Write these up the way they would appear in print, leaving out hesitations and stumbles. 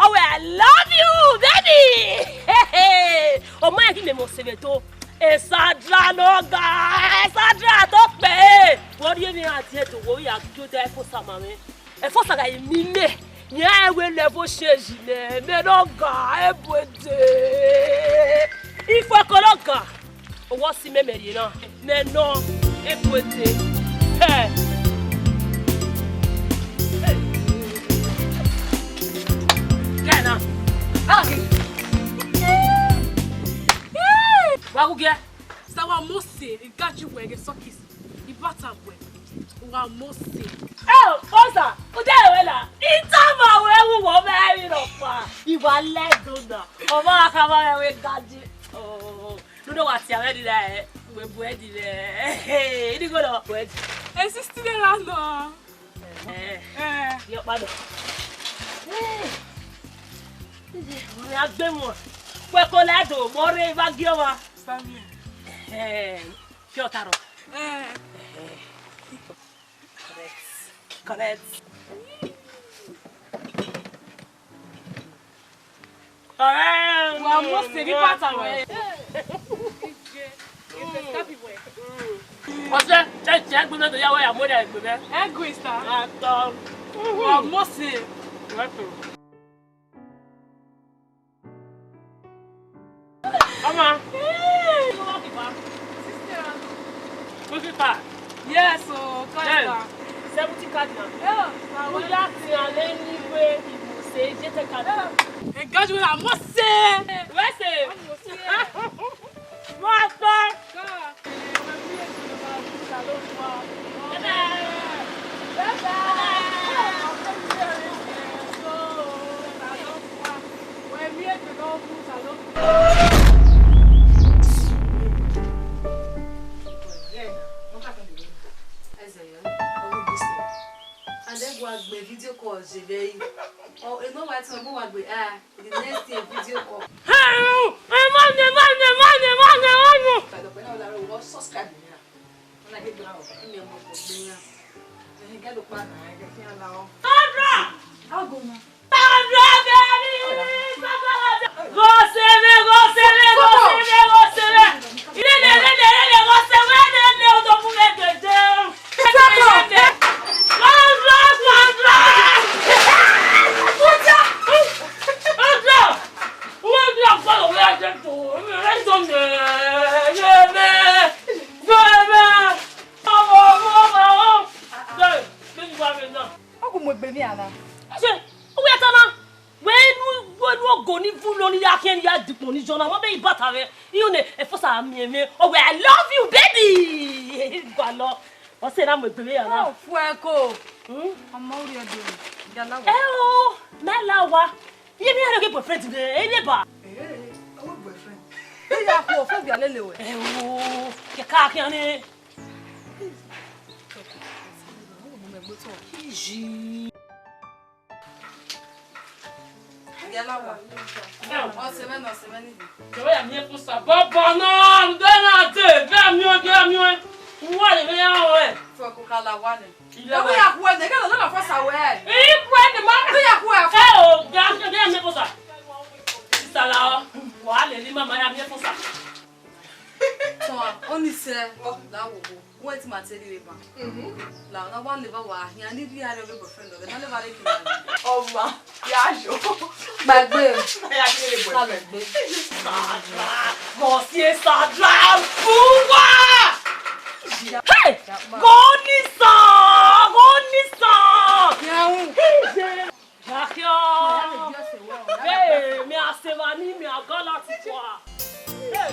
Oh, I love you, baby! Oh, my, give me more seveto. Sandra, no guy. Sandra, don't pay. What do you mean? I tell you, we are to there for some money. And for some, I mean, yeah, we never share. Me no guy, but if I call what's the memory, you know? Me no, hey. Gana. Wa uge. Sawa mose, got you wege sokis. Ibata we. Wa mose. Oh, Osa, ude wela. Itama we wo be no pa. Iwa ledona. Oma kama we gaji. Oh. No know what you ready there. We ready there. Hey, you go no. Wait. Existe lá no. Yo pado. We agbe mo. We ko lado, mo re ba gi o wa. Samia. Kyo taro. Correct. Wa mose bi pata we. What's that? Check with the Yahweh. I'm with that. Egoista. Wa mose. Come on. Yes, so 70 cards now. Yeah. We have to anyway. You say, just a card. Engage with a mose. Where's it? Video call, Jebe. Oh, you know what? I'm going to the next day video call. I love you, baby. What's the name of the baby? Oh, Fuego. I'm already doing. Oh, Melawa. You need to get boyfriend today, eh, neighbor? Hey, our boyfriend. ya ko fo bi alele we. Ewo, ke ka ki ani. Iji. Gelawa. O se me ni. Yo ya mi fun sa baba na, de na te, be mi o. Wa le ya o e. Fo ko kala wa ni. Ewo ya ko e, ga na fo sa we. E ko ni ma. Ewo ya ko e. E o, ga mi fun sa. Sala, wa le ni mama ya mi fun sa. So, only say la wo. Wait ma tell you ba. La na one live wa, ya ni bi are boyfriend o, na live are kin. Oma, ya jo. Gbagbe. Ya kele boyfriend. Sandra, você Sandra, fuwa! Hey, Gonisa! Yaun. Jakia! Hey, minha semana, minha gala ti kwa. Hey.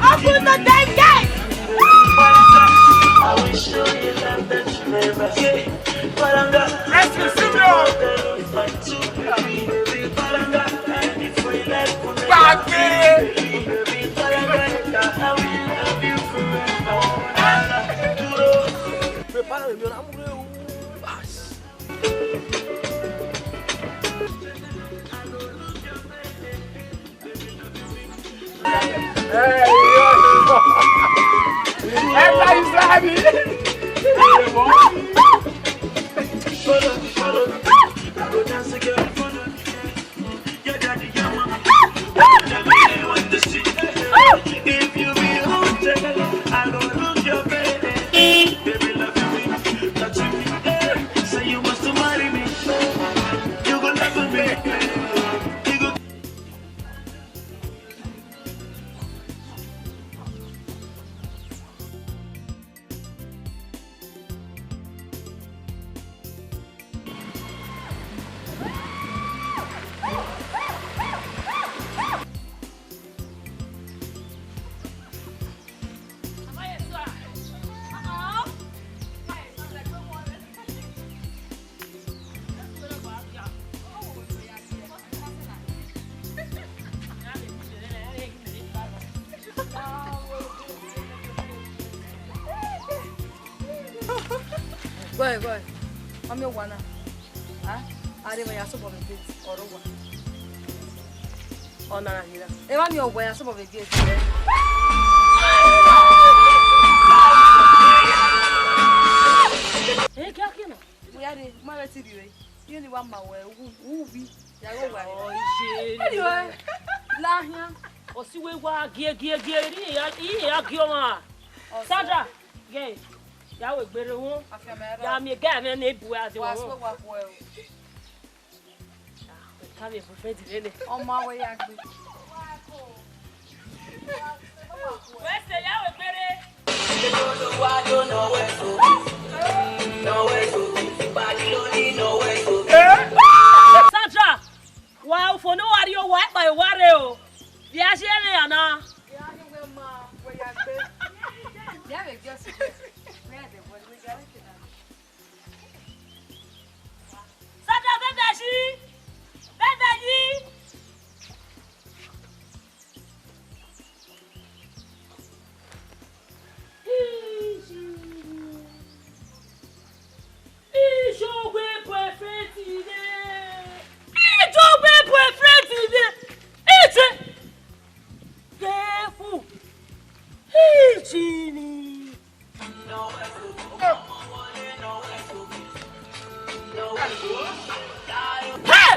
Open the damn gate! I will show you love that you never get. Palanga, let's listen to if you be home, I don't look your baby. Baby, love you, touch me. Say you must marry me. You gonna love me. Go. I'm your one. I didn't have some of it or one. Oh, no, here. If I'm your way, some of it gets Hey, Kakino. we had it. My TV. You only want my way. Who be? Oh, anyway, la here. O si we wa gie ya gioma. Sandra, gay. Ya we gbere won. Ya mi ga me na ebu ade won. Ka be boyfriend lele. On my way agbe. We say ya we gbere. Sandra, wa for no worry o wa by worry o. Bi a se le ana. Ya ni we ma we agbe. Ya we just Sandra, bebe yi. Ijogbe boyfriend ide. Ite. Careful. Ichini. Hey!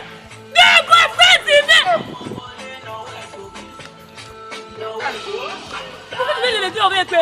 The boyfriend ide. Lele ti o be pe.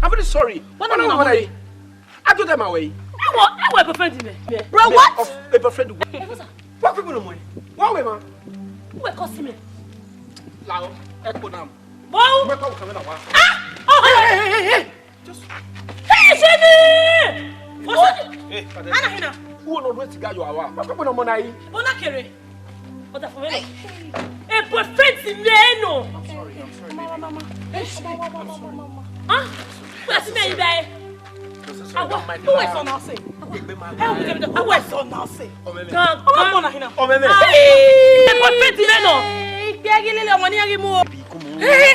I'm very sorry. What am I? I told them away. I want a friend me. Bro, what? A friend. What people no money? What way, man? Who will cost me? Lao, echo them. Wow! Where come coming out? Oh, hey! Just. Hey, Jenny! What's that? Hey, Anna, who will not wait to get you out? What people no money? Bonakere. What the fuck? A perfect meno. I'm sorry, Mama. Huh? Where's me, baby? Who is on our say? Who is on our say? Come on, Hina. Hey, perfect meno. Hey, money I remove. Hey,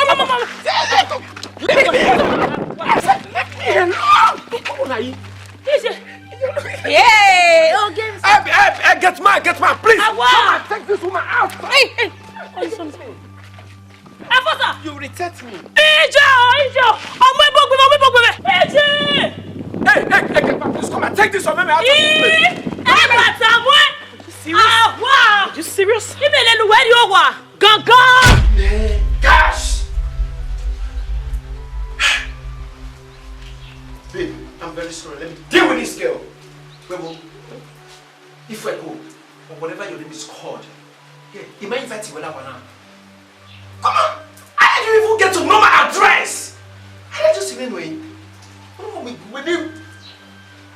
mama. Yeah, okay. Get mine, please. I want. Take this woman out. Hey. You irritate me. Ijo. Hey, get back. Please come and take this woman out of this place. Are you serious? Gosh. Babe, I'm very sorry. Let me deal with this girl. If I go, or whatever your name is called, yeah, he might invite you without one now. Come on! I didn't even get to know my address! I just even know him. With him.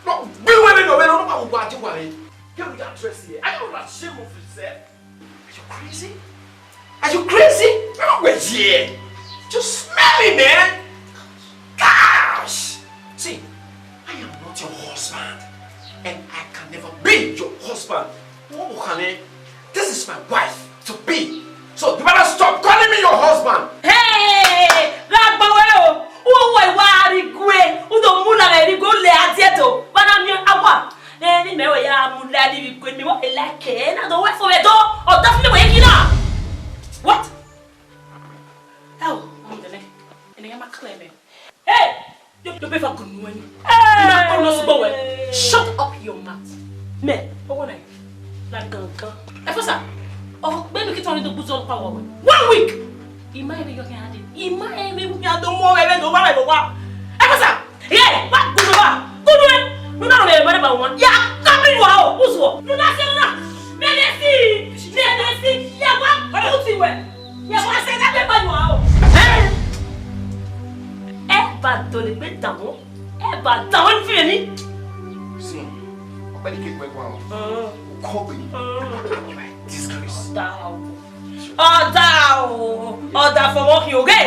No, be women or no matter what you want. Get with the address here. Are you not ashamed of yourself? Are you crazy? Are you crazy? We're here. Just smell me, man. Gosh! See, I am not your husband. And I can never be your husband. This is my wife to be. So you better stop calling me your husband. Hey, Ragbaweo, who worry gwe, who don't mula let go le atieto. But I'm your awa. Then me we ya mula di gwe me what like and I don't wait for it or definitely waking up. What? Oh, I'm the name. And I'm a claiming. Hey, you pay for good money. Hey, shut up your mouth. Me, what I like gangan. Efosa. Oh, baby, get on the boots on power. 1 week. You might be your hand. You might be your more than the one. Efosa. Yeah, what? Good one. No, no, no, one. Yeah, come in. Wow. Who's what? No, that's enough. Medicine. Yeah, what? What's it? Yeah, what? Say that. Wow. But don't let me down. But don't feel me. See, I'm going to get my wow. Kobe. Disgrace. Down for walking, okay?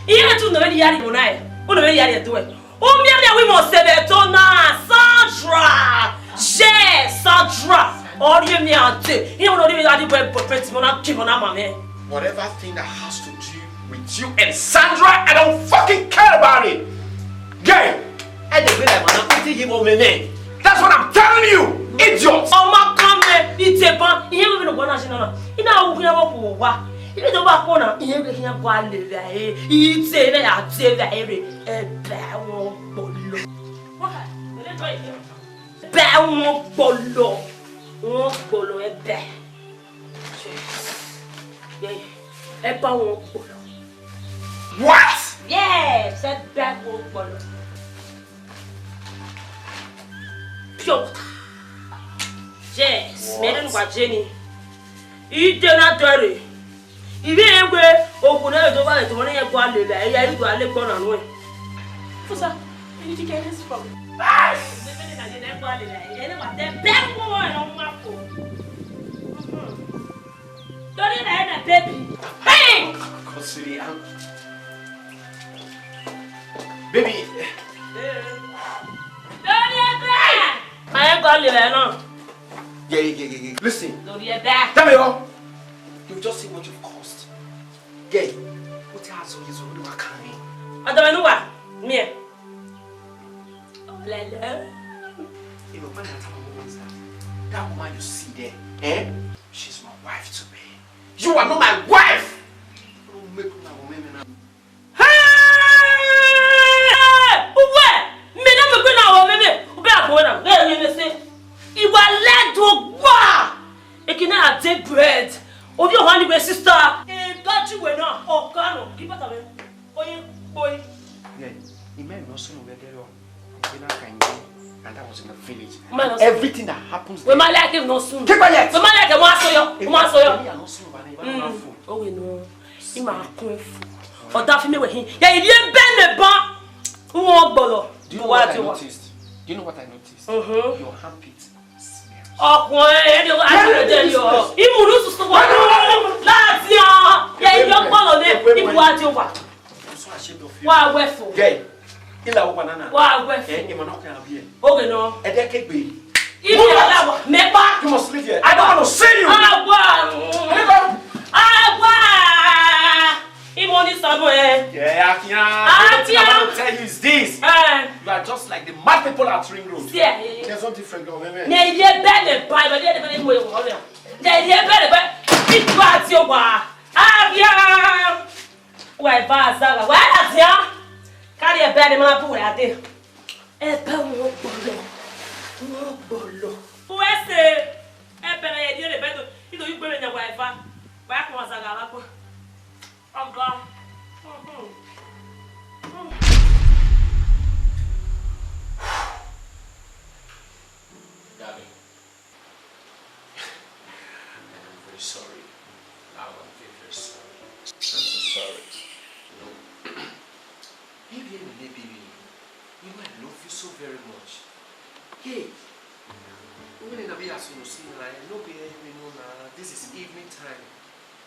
Even to know the yard you know. Who know the yard do it? Oh, me we must say that Sandra. Yes, Sandra. All you me auntie. You know the yard you perfect mona keep on mama. Whatever thing that has to do with you and Sandra, I don't fucking care about it. Gay. That's what I'm telling you, idiot. Oh my God, it's a ban. You haven't been a national. You know who you are. You don't want to hear the one live. It's a very What? Yes, that bad one. Pure. Yes, Madam Jenny. You do not dirty. If you ain't way, open it over to one of your quality. I go and live on way. Where did you get this from? Don't even have a baby. Hey! Baby. I ain't gonna live alone. Yeah. Listen. Don't be back. Tell me all. You just see what you've cost. Gay. What has you so what can me? I don't know what. Me. Oh, Lala. You know when that woman you see there, she's my wife to be. You are not my wife. Don't make me now. Bread. Of your honey, sister. Got you were not. Oh, God, keep it away. Boy. Yeah, he meant no sooner where there and that was in the village. Everything that happens there. We might like him no soon. Keep quiet! We might like him one so yo. One so yo. Oh, we know. He might come. But that for me with him. Yeah, he didn't bend the bar. Who won't bother? Do you know what I noticed? Do you know what I noticed? Your armpit smells. Oh, I tell you. He moves to stop. Last year. Yeah, he don't follow them. He watch you. I'm so ashamed of you. Why wherefore? Gay. Ila banana. Why wherefore? You must not come here. Okay, no. You must leave here. I don't want to see you. He won't somewhere. Yeah, Akia. What I want to tell you is this. You are just like the mad people at Ring Road. Yeah. There's no different girl. Yeah, you better buy, but they're better way. Yeah, you better buy. It's what you want. Yeah. Why, Bazaga? Why, Atia? Carry a bed in my pool at it. A pound who is it? A better idea better. You know, you bring your wife. Back was a gallop. I'm gone. Darling, I'm very sorry. I'm very sorry. I'm so sorry. Baby, you know I love you so very much. Hey, this is evening time.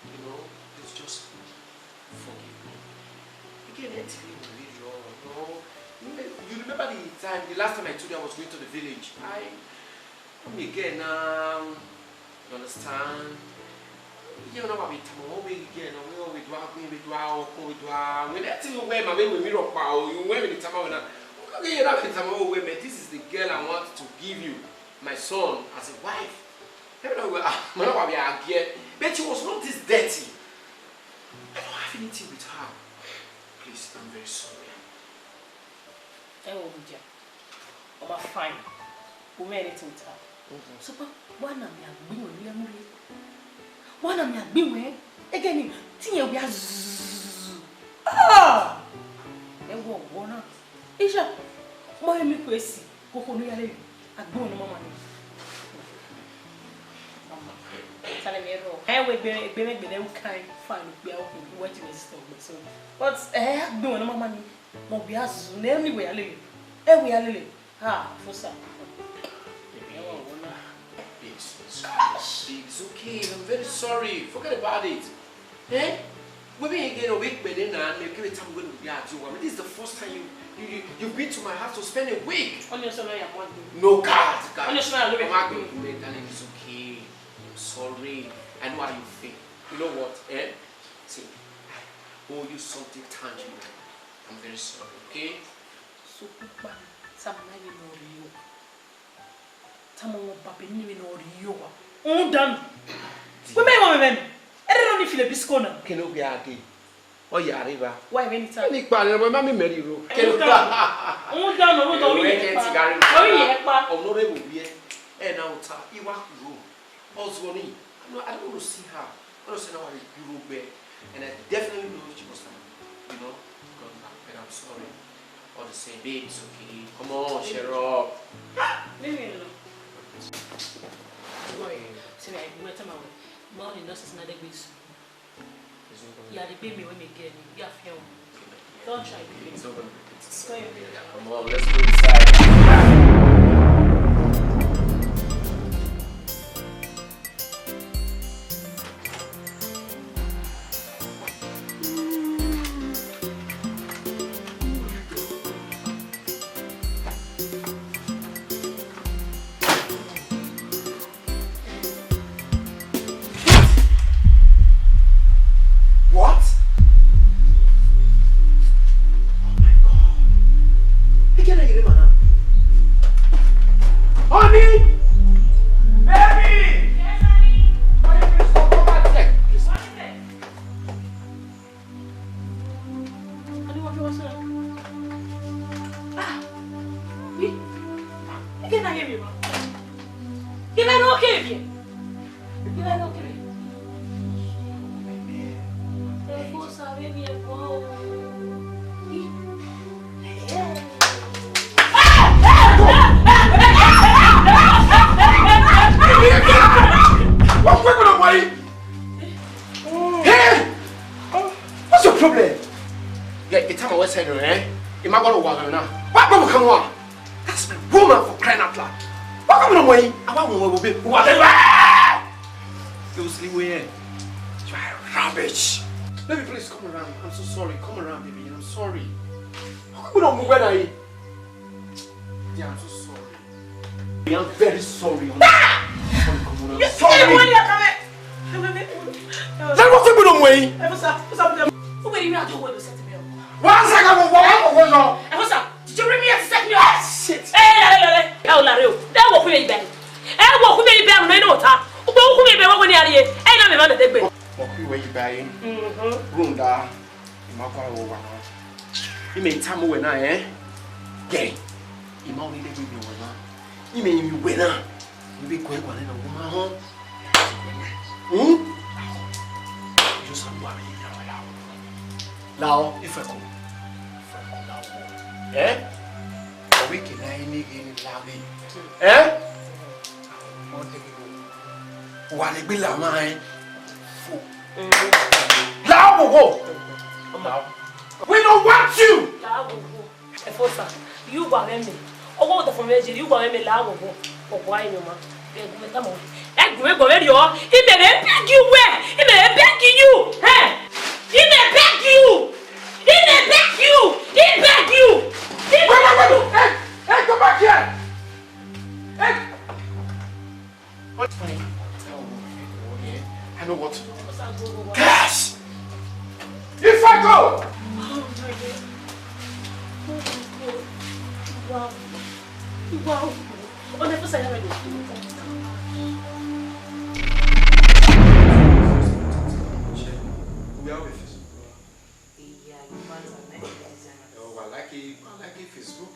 You know, it's just forgive me. Again, you remember the last time I told you I was going to the village? You understand? You know what we again, this is the girl I want to give you, my son, as a wife. But she was not this dirty. I don't have anything with her. Please, I'm very sorry. I'm fine. We made it with her. So, one of them, one of them, again, Tia, we are. Ah! And one. Isha, why am I crazy? Go for me, I go no more money. I will be them kind fine be out what you so. But I have no money. More be as namely we are living. We are living. Ah, for some. It's okay, I'm very sorry. Forget about it. Eh? We've been again a week, Benin, and every time we're going to be at you. I mean, this is the first time you've been to my house to spend a week. On your son, no, God. On your son, it's okay. I'm sorry. I know how you feel. You know what? Eh? See, I owe you something tangible. I'm very sorry, okay? So, some money no you. Tamu papi ni no you. Done. Women. I don't know if you're biscona. Can you be a day? Oh, yeah, river. Why many times? Nick Barney, my mammy married you. Can you done? Oh, and now, you walk you. Also, I don't want to see her. I don't say now I grew bed. And I definitely know she was, you know, gone back. But I'm sorry. All the same, babe, it's okay. Come on, share up. Leave me alone. See, I wait a moment. Morning, nurses, not a bit. Yeah, the baby when we get you have film. Don't try to be. Come on, let's go inside. problem? Yeah, it's time I was saying, eh? Am I going to walk now? What will come on? That's my woman for crying out loud. What come on away? I want to be whatever. You sleep where? You are rubbish. Let me please come around. I'm so sorry. Come around, baby. I'm sorry. How come on move when I? Yeah, I'm so sorry. I'm very sorry. I'm sorry. Let me go to way. What's up? Who are you not doing to set me up? One second, what? What's up? Did you bring me up to set me up? Shit. Hey, Lario. That will be bad. I will be bad when I know that. Who will be bad when you're here? And I'm a bad. What way you buying? Runda. You may tell me when I, eh? Gay. You might need to be winner. You may be winner. You be quick one in a woman home. You somebody now, if I come now, eh? A week in I need in Lavi, eh? What a bill of mine. Now, we don't want you. You want me. Oh, what the formation you want me loud or why you want? Come on. That great where you are, he may beg you where? He may beg you, eh? He may beg you! He may beg you! He beg you! He beg you! Hey, come back here! Hey! What's funny? I know what to do. Cash! If I go! Oh my God. Wow. On est pas ça là. Facebook,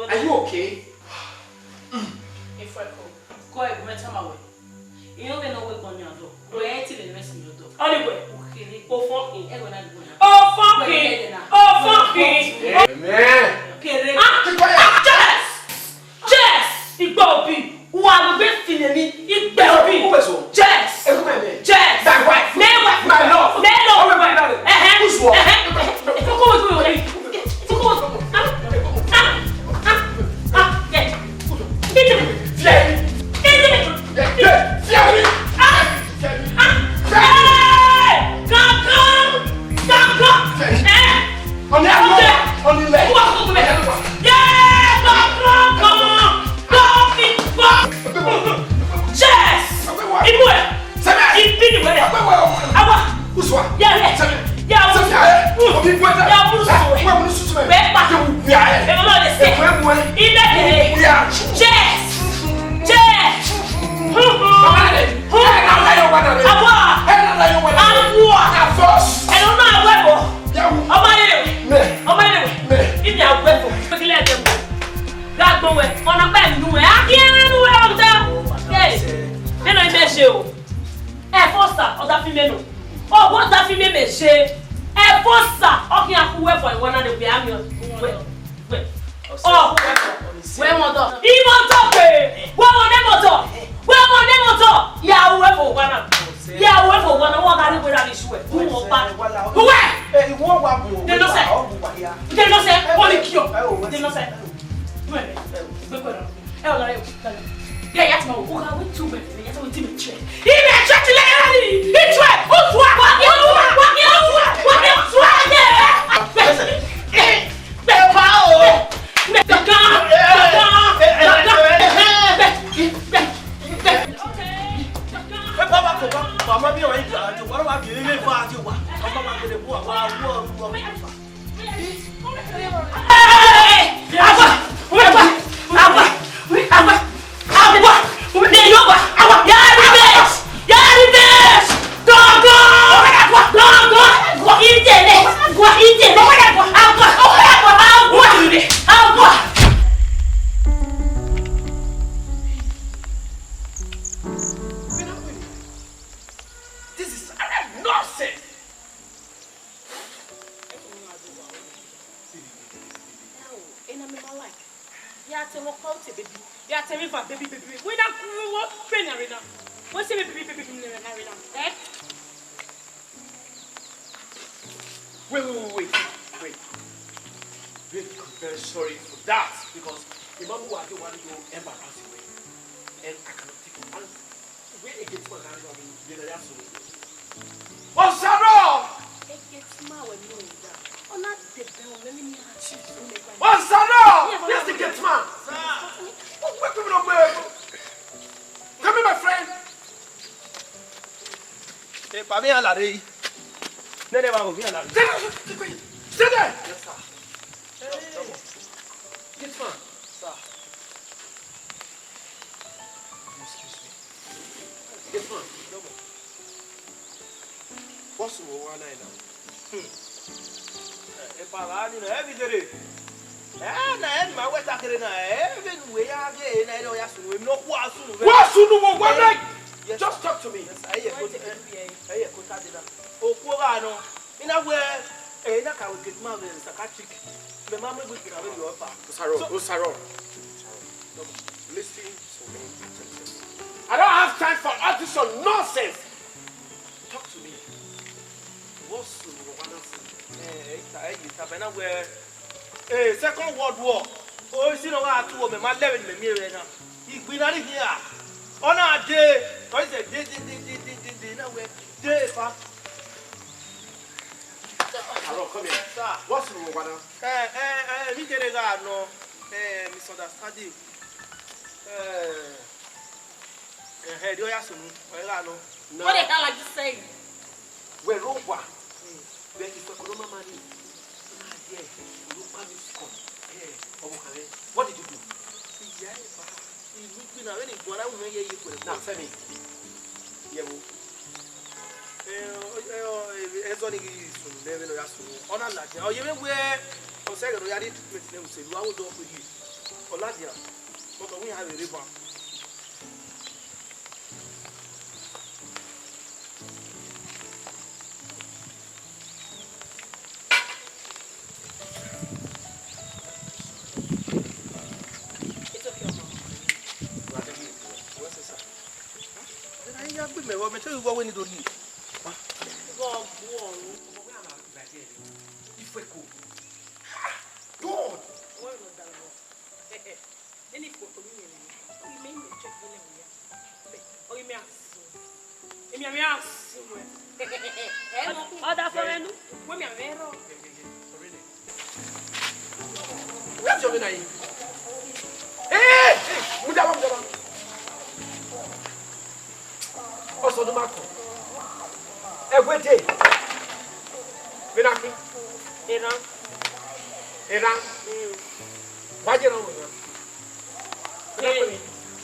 Are you okay? If I go ahead, my way. You don't know what on your door. Where till the rest of your door. Anyway, oh fucking, Jess, it will be. Who are the best feeling me? It will be. Jess, my wife, my love, who's what? Tem não sei. Ué, procura. É o lá eu. E aí atma o ka we tu be. E aí tu me tche. E me tche le ali. E tche. O tua. Wait. Really, I'm very sorry for that because the man who I don't want to go embarrass away. And I cannot take it. And when it gets my hand, I mean, you're not so. Oh, Sandra! It gets my way, no, that. Oh, not the bell, let me achieve. Oh, Sandra! Yes, it gets man. Wait, come here, my friend. Hey, Pami, I'm ready. Nene, I'm going to sit there. Yes, sir. Yes, man. Sir. Excuse me. Yes, man. What's the one I know? If I learn every day. And I my way talking every way again. I know you no what's one night? Just talk to me. I hear oh, Purano. In a way, I can get married in psychiatric. The mamma will be having your father. Sarah. Listen to me. I don't have time for all this nonsense. Talk to me. What's the one? Second World War. Oh, you know how to woman, my level in the mirror now. He's been out here. On our day, I said, day, hello, come here. Sir, what's the matter? We get it out, no misunderstanding. Hey, do you have some? What the hell are you saying? We're over. Where is the Coloma money? What did you do? Now tell me. It's only never know on a lad. Oh, you where I'm saying, we are it with them. Say, I will do for you. For Ladia, but we have a river. It's okay, Mama. What's this? I have been my tell you what we need to do. God. Any photo we may check the name. Oh, you may ask. Other friend, women are very. What's your name? Hey! Also, the marco. Every day. Benaki. Iran. Why do you know?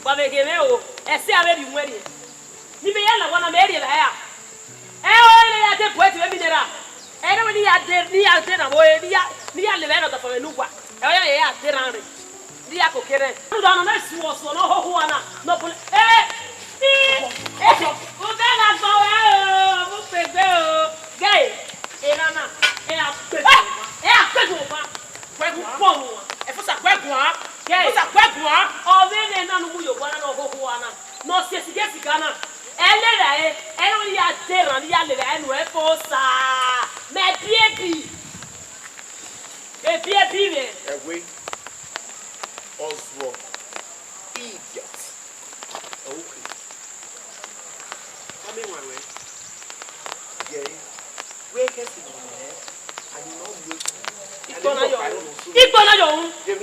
But they came out. I say I read you when you be yellow one of the area. I had a poet to be there. Everybody had near dinner, boy, near the end of the Fanuba. I had dinner. The Akokere. I don't know if was no one. No,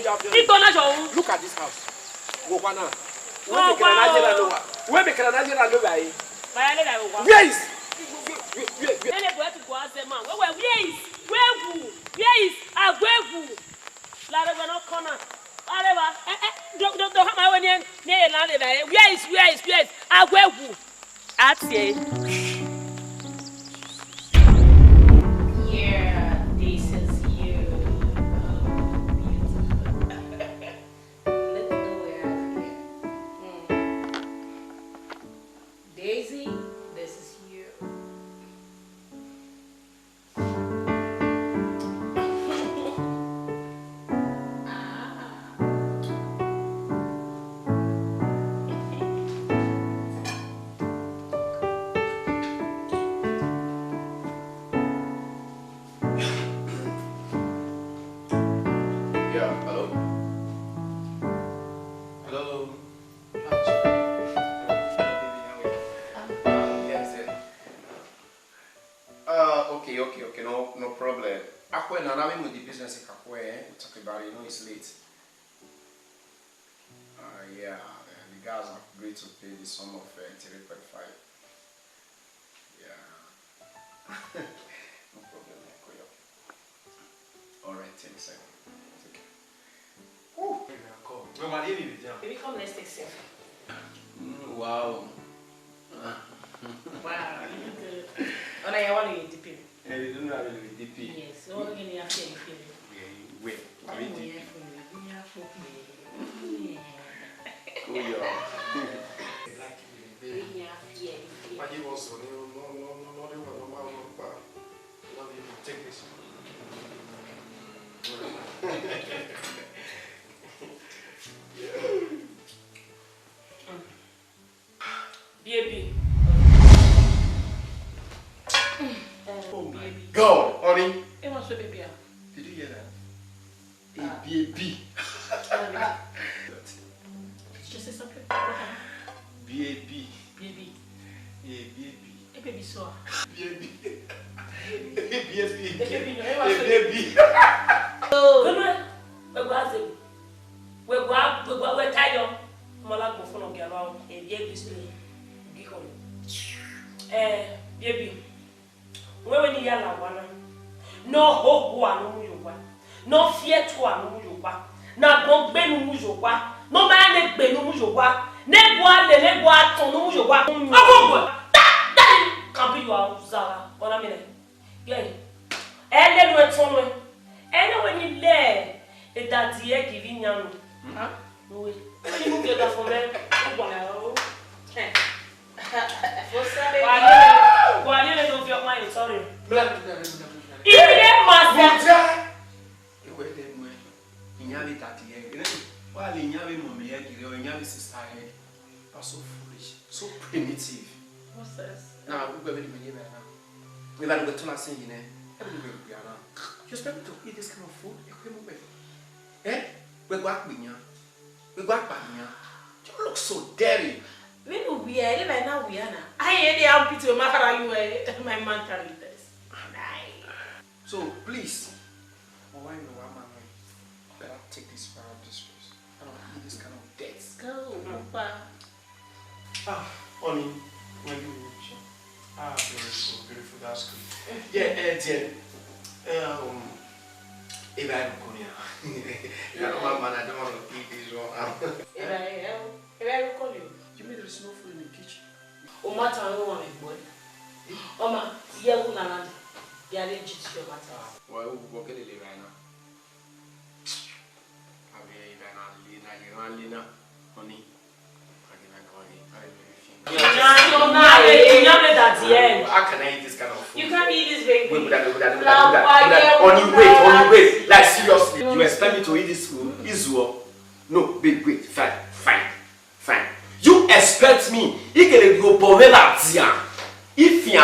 Look at this house. Where is? Yeah, this is you. Let's go where Daisy, this is you. Yeah, hello? Hello? Yes, okay, no problem. Akwe na nami with the business Kakwe, talk about it, it's late. Yeah, the guys have agreed to pay the sum of 3.5. Yeah. No problem, alright, thanks. Baby, come, let's take selfie. Wow. Wow, you good. Oh, now you want to eat the pin? Yeah, you don't have any DP. Yes, so we're going to have to eat the pin. Wait, Oh, DP. yeah, for me. Oh, yeah. Take this. Baby. Oh my baby. God, honey. Hey, what's your baby? Did you hear that? A baby. Just say something. Baby. Baby. A baby. Hey, baby, so. Baby. Baby. Baby. Baby. Baby. Come on. We're tired. Malak go phone get around e dey display gi hon baby when ni yala wana no hope anu mu yowa no fear to anu mu yowa na gbon gbe nu mu yowa no ma ne gbe nu mu yowa ne bo aton nu mu yowa agogbo daddy can be you are zara ona mi ne yeah ele nu eton nu ele when ni le e daddy e give nyanu no way. When you move your dad from there, wow. Why didn't you your mind? Sorry. So foolish, so primitive. What's this? Now, we're going to be here now. We're going to go to our saying, you expect me to eat this kind of food? Eh? We're going to we got back here. You look so dirty. We know we are, even now we are. I ain't happy to matter you my mental this. So please, why no one better take this far out this place. I don't eat this kind of death. Go, Papa. Honey, when you reach, beautiful, that's good. Yeah, dear. If I don't come here, I don't want to eat this one. If I call you, You mean there is no food in the kitchen? O matter I don't want to boy. Oma, yeah, we na they are legit your matter. Why we work in the right now? I mean, Lina, honey. How can I eat this kind of food? You can't eat this baby. Wait. Like seriously, you expect me to eat this food? Israel? No, wait, fine. You expect me? You can go povela tia. If you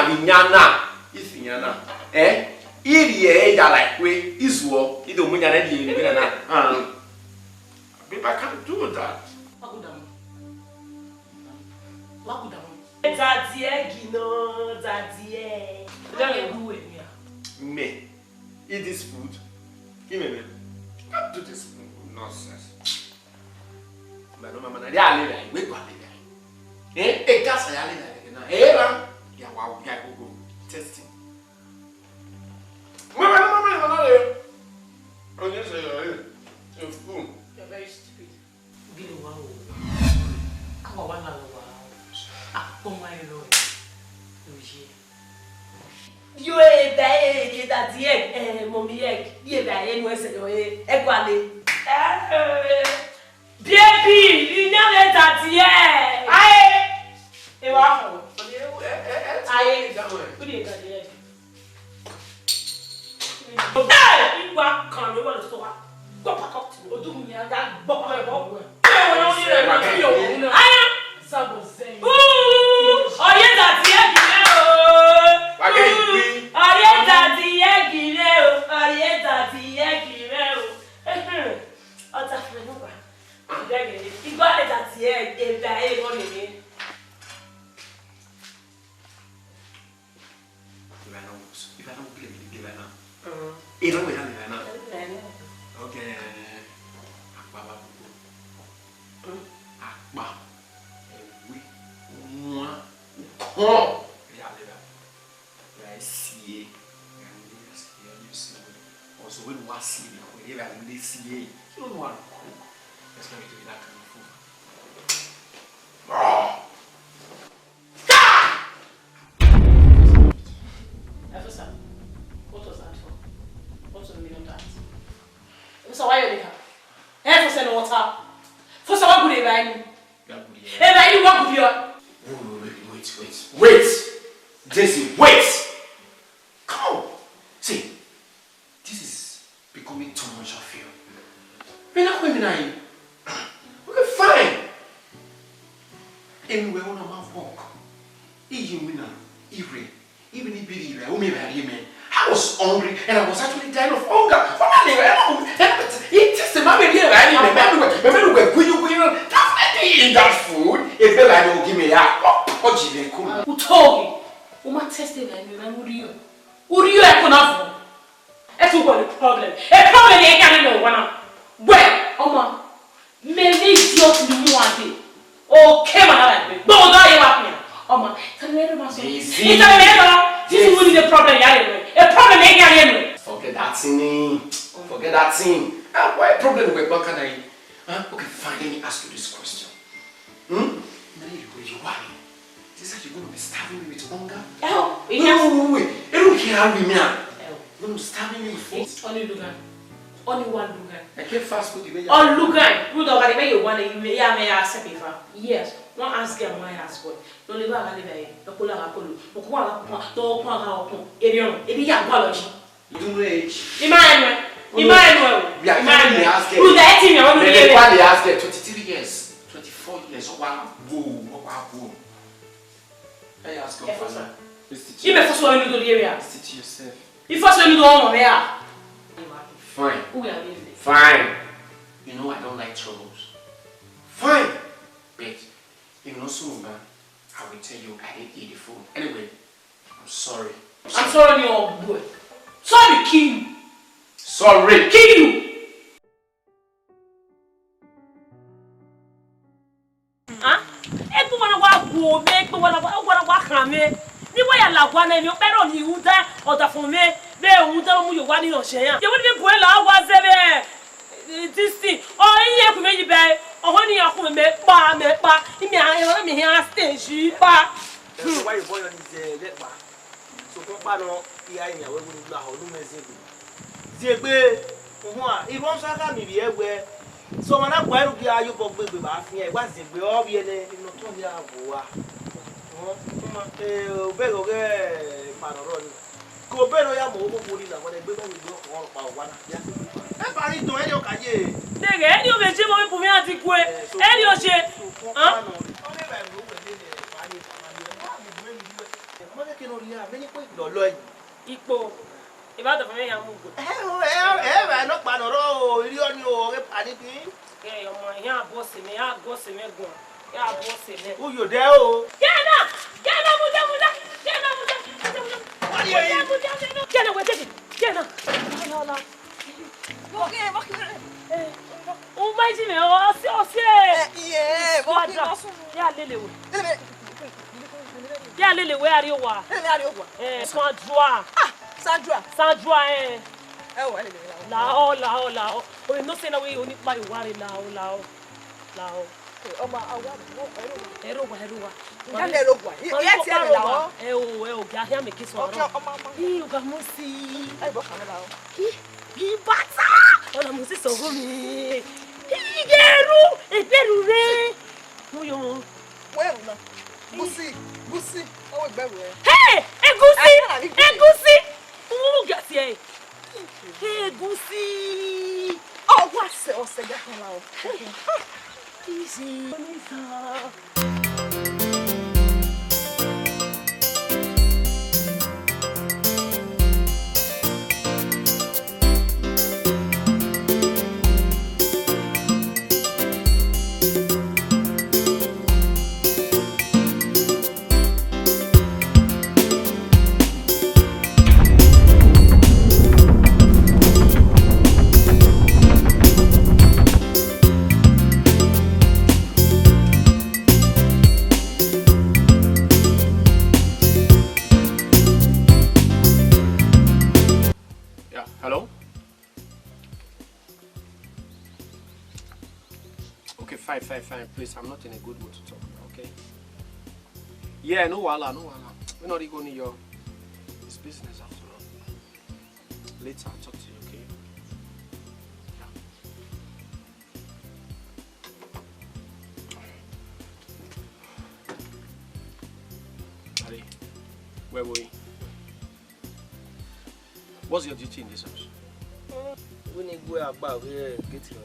like we Israel, you don't mean anything. Babe, I can't do that. Me eat this food. Give me. Can't do this. Nonsense. But no, Mamma, they are living. Wait, what they are. Eh, gas, I are living. Eh, yeah, wow, yeah, go testing. Mamma, oh, yes, you're fool. You're very stupid. Really, wow. Come on, one hour. Oh, my Lord. You a bad that egg, mommy egg. You bad, was a equally. Baby, you know that yet. I put it at the egg. You are coming over the store. Go back up to do me and that book. I am saying, oh, yes, that's the egg. If I don't play with the now, you know we have it now. Okay. Akba. Oh. I see. Also, when we see it, we have to see it. You don't want to. Let's go to that kind of food. Officer, what was that for? What was the meaning of that? So why you there? Hey, for send water. For someone good evening. Hey, you walk with your. Wait, Jesse, wait! Come on! See, this is becoming too much of you. We're not women, are you? Okay, fine. And we're on a mouth walk. Even if I was hungry and I was actually dying of hunger. It just a moment here. Definitely in that food. If I don't give me that, who told you? Who might test it and who do you? Who do you have enough? That's what the problem. A problem you can't know one. Well, Oma, maybe idiot you want it. Okay, man, don't die up here. Oma, can you ever say? It's a this is really the problem you have. A problem you can't. Forget that thing. Forget that thing. Why problem with what can I? Okay, fine. Let me ask you this question. Is that you're going to be starving me with hunger? Wait. I don't care how we mean. You're going to be starving me with food? Only Lugan. Only one Lugan. I can't fast food. On Lugan. You don't have you want to may ask if yes. One ask him, my ask what. Don't live out of the Polar Apollo. Don't You don't know age. Emmanuel. We ask her. Who's that thing? I want to they ask her 23 years, 24 years. Wow. I ask her for you may first one to the area. Sit yourself. You first one to the home there. Fine. Who are you? Fine. You know I don't like troubles. Fine. But you know soon, man, I will tell you I didn't eat the food. Anyway, I'm sorry. I'm sorry, your boy. Sorry, kill you. Sorry. Kill you. Huh? Epo wana wa go me, epo wana wa kan me. Ni wa ya la gwa na mi o pe ro ni u da oda fun me. Be ohun da mu yo wa ni ose yan. Ye wo ni bo la wa se be. This thing. Oh, iye ku meji be. Oh ni akun me pa. Imi an mi han stage pa. Why you boy on this let pa. So ko pa no iya imi awe bu ni gba odun meze. Ti pe ohun a ibo so aka mi bi egbe. So man na gba eru bi ayo bo gbegbe ba fi e wa se gbe o bi ene inu to bi abo wa. Obero ge panoro ni. Ko bero ya mo mo ni la won egbe mo gbe o pa o wa na. E ba ri don eni o kaye. Nege eni o meje mo mi ati ku e. Eni o se. Han? O le ba ro we ni pa ni pa ni. Mo mi gbe. Mo ke no ri a me ni ko lolo yi. Ipo. Iba to fun ya mu go. Ba no panoro o ri o ni o re pa ni tin. Ke omo yan bo se me ya go se me gun. Ya bo se me. O yo de o. Yana muda. What are you? Yana we take it. Yana. Okay. O mais de meu, você. Yeah, vou aqui. Ya lele we. Ya lele we ari wa. Sandra. Sandra lao. O no se na we oni pa yo ware lao. Ọmọ awa Ero wa. Ya le ro gwa. Ye ti e lao. O ga ya me kiso ro. O ga mo si. Ai bo kan lao. Bi bata. Ona mo si so go mi. Igeru, eberu re. Mo yo. Where na? Busi. Owo igberu e. Hey, egusi. O ga ti e. Egusi. Oh, wa se o se ga kan lao. Easy. Hello? Okay, fine. Please, I'm not in a good mood to talk, okay? Yeah, no wala. We're not even in your... It's business after all. Later, I'll talk to you, okay? Yeah. Ali, where were we? What's your duty in this house? When you go about here, getting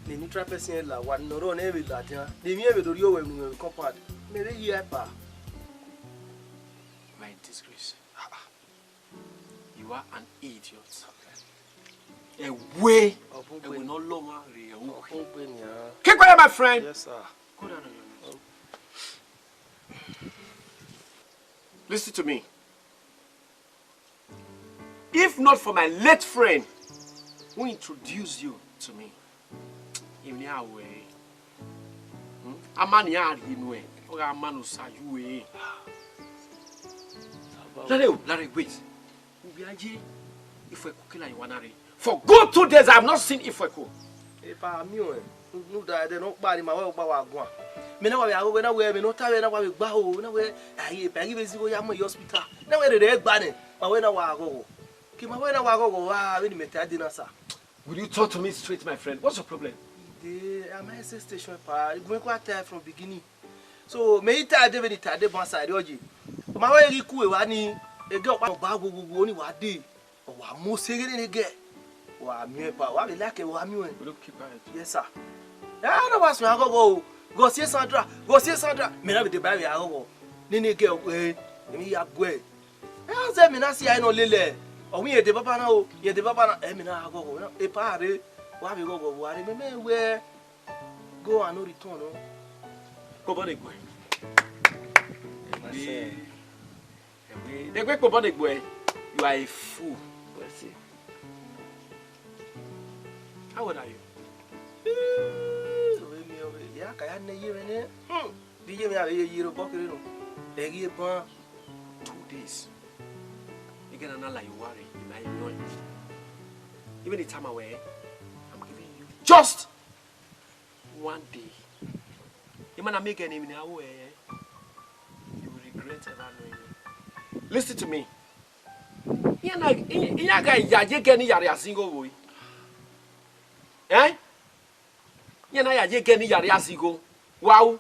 the neutral person, la one no run every Latin. The mere do you when we compared. Maybe you have My disgrace. You are an idiot. A way I will not longer keep quiet, my friend. Yes, sir. Go down on your knees. Listen to me. If not for my late friend who introduced you to me, in your way, a man yard in way, or a man who saw you way. Larry, wait. If I cook like one for good 2 days, I have not seen if I cook. If I knew it, no, that they don't buy my way about one. Me know I go nowhere, me no time now we bow, nowhere. I pay you go yam hospital. Now where the banning, but when I go. Will you talk to me straight, my friend? What's your problem? I'm a station going quite tired from beginning. So may I David it one side, my way you cool any a girl bag only what day or most saying again. Why me what like a woman? Will you keep quiet? Yes, sir. I was I go see Sandra, me have the barrier. I go. Nini girl, way, me up way. I said, me not see I know Lily. Oh, we had the papa now, yet the papa, Emina go, a party. Why we go, worry me where go and no return. Obonigue. The great Obonigue, you are a fool. How old are you? Yeah, I had a year in it. Did you have a year of bucket? A year 2 days. Again, another you worry, you might annoy me. Even the time away, I'm giving you just 1 day. You might not make any in our way. You will regret ever knowing me. Listen to me. You're not getting your single boy. Eh? You're not getting your single. Wow.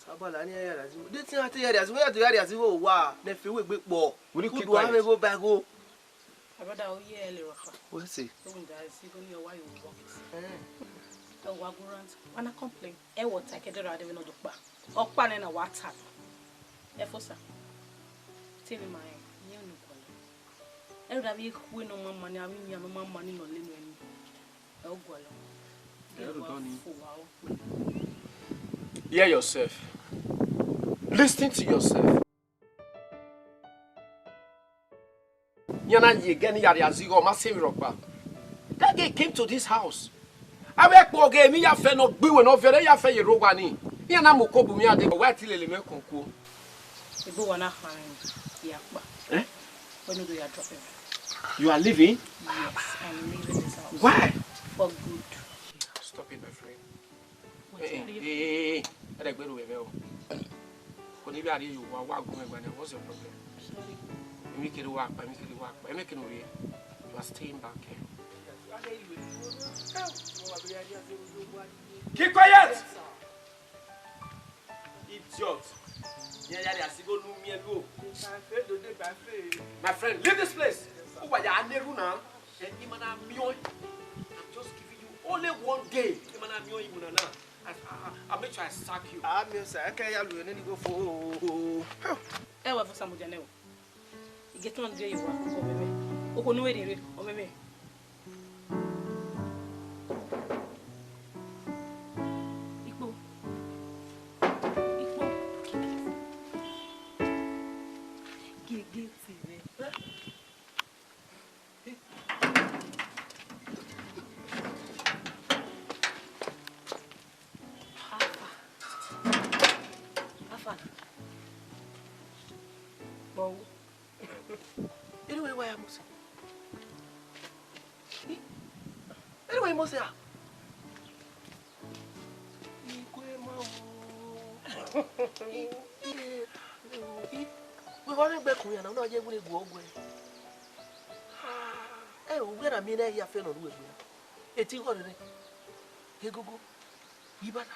Abala ni aya lazi. De tin ati area we ati area wo wa na fi we gbe po. We keep quiet. We go back go. Abada o ye ele rofa. We see. So we guys see go near why you work. So wa go rant. Wanna complain. E wo take the rade we no do pa. Okpa na wa tap. E fo sa. Tell me my you no kwala. E da bi ku no mama ni ami no mama ni no le no ani. E o gwala. Hear yourself. Listen to yourself. You're not getting your zigo, massive rock. That guy came to this house. I work for game. Me ya fe no gbe we no fe ya fe yero wani. Me na mokobu me ade wa tilele me konko. Ibo wana fine. Yakba. Eh? When you do your dropping. You are leaving? Yes, I'm leaving this house. Why? For good. Stop it, my friend. Hey. I like better way. When you are you are what's your problem? Sorry. Make it work, make it work. I'm making away. You are staying back here. Keep quiet! Idiot! My friend, leave this place. I'm just giving you only 1 day. I'll make sure I sack you. Ewa for some janeo. You get on there you work for me. Oko no way o me. Ikpo. Give me. Wow. Anyway, why am I? Anyway, Mosia. We want to back here. I'm not going to go away. Eh, we are mean here for no way. It's in order. Hey, go. Ibana.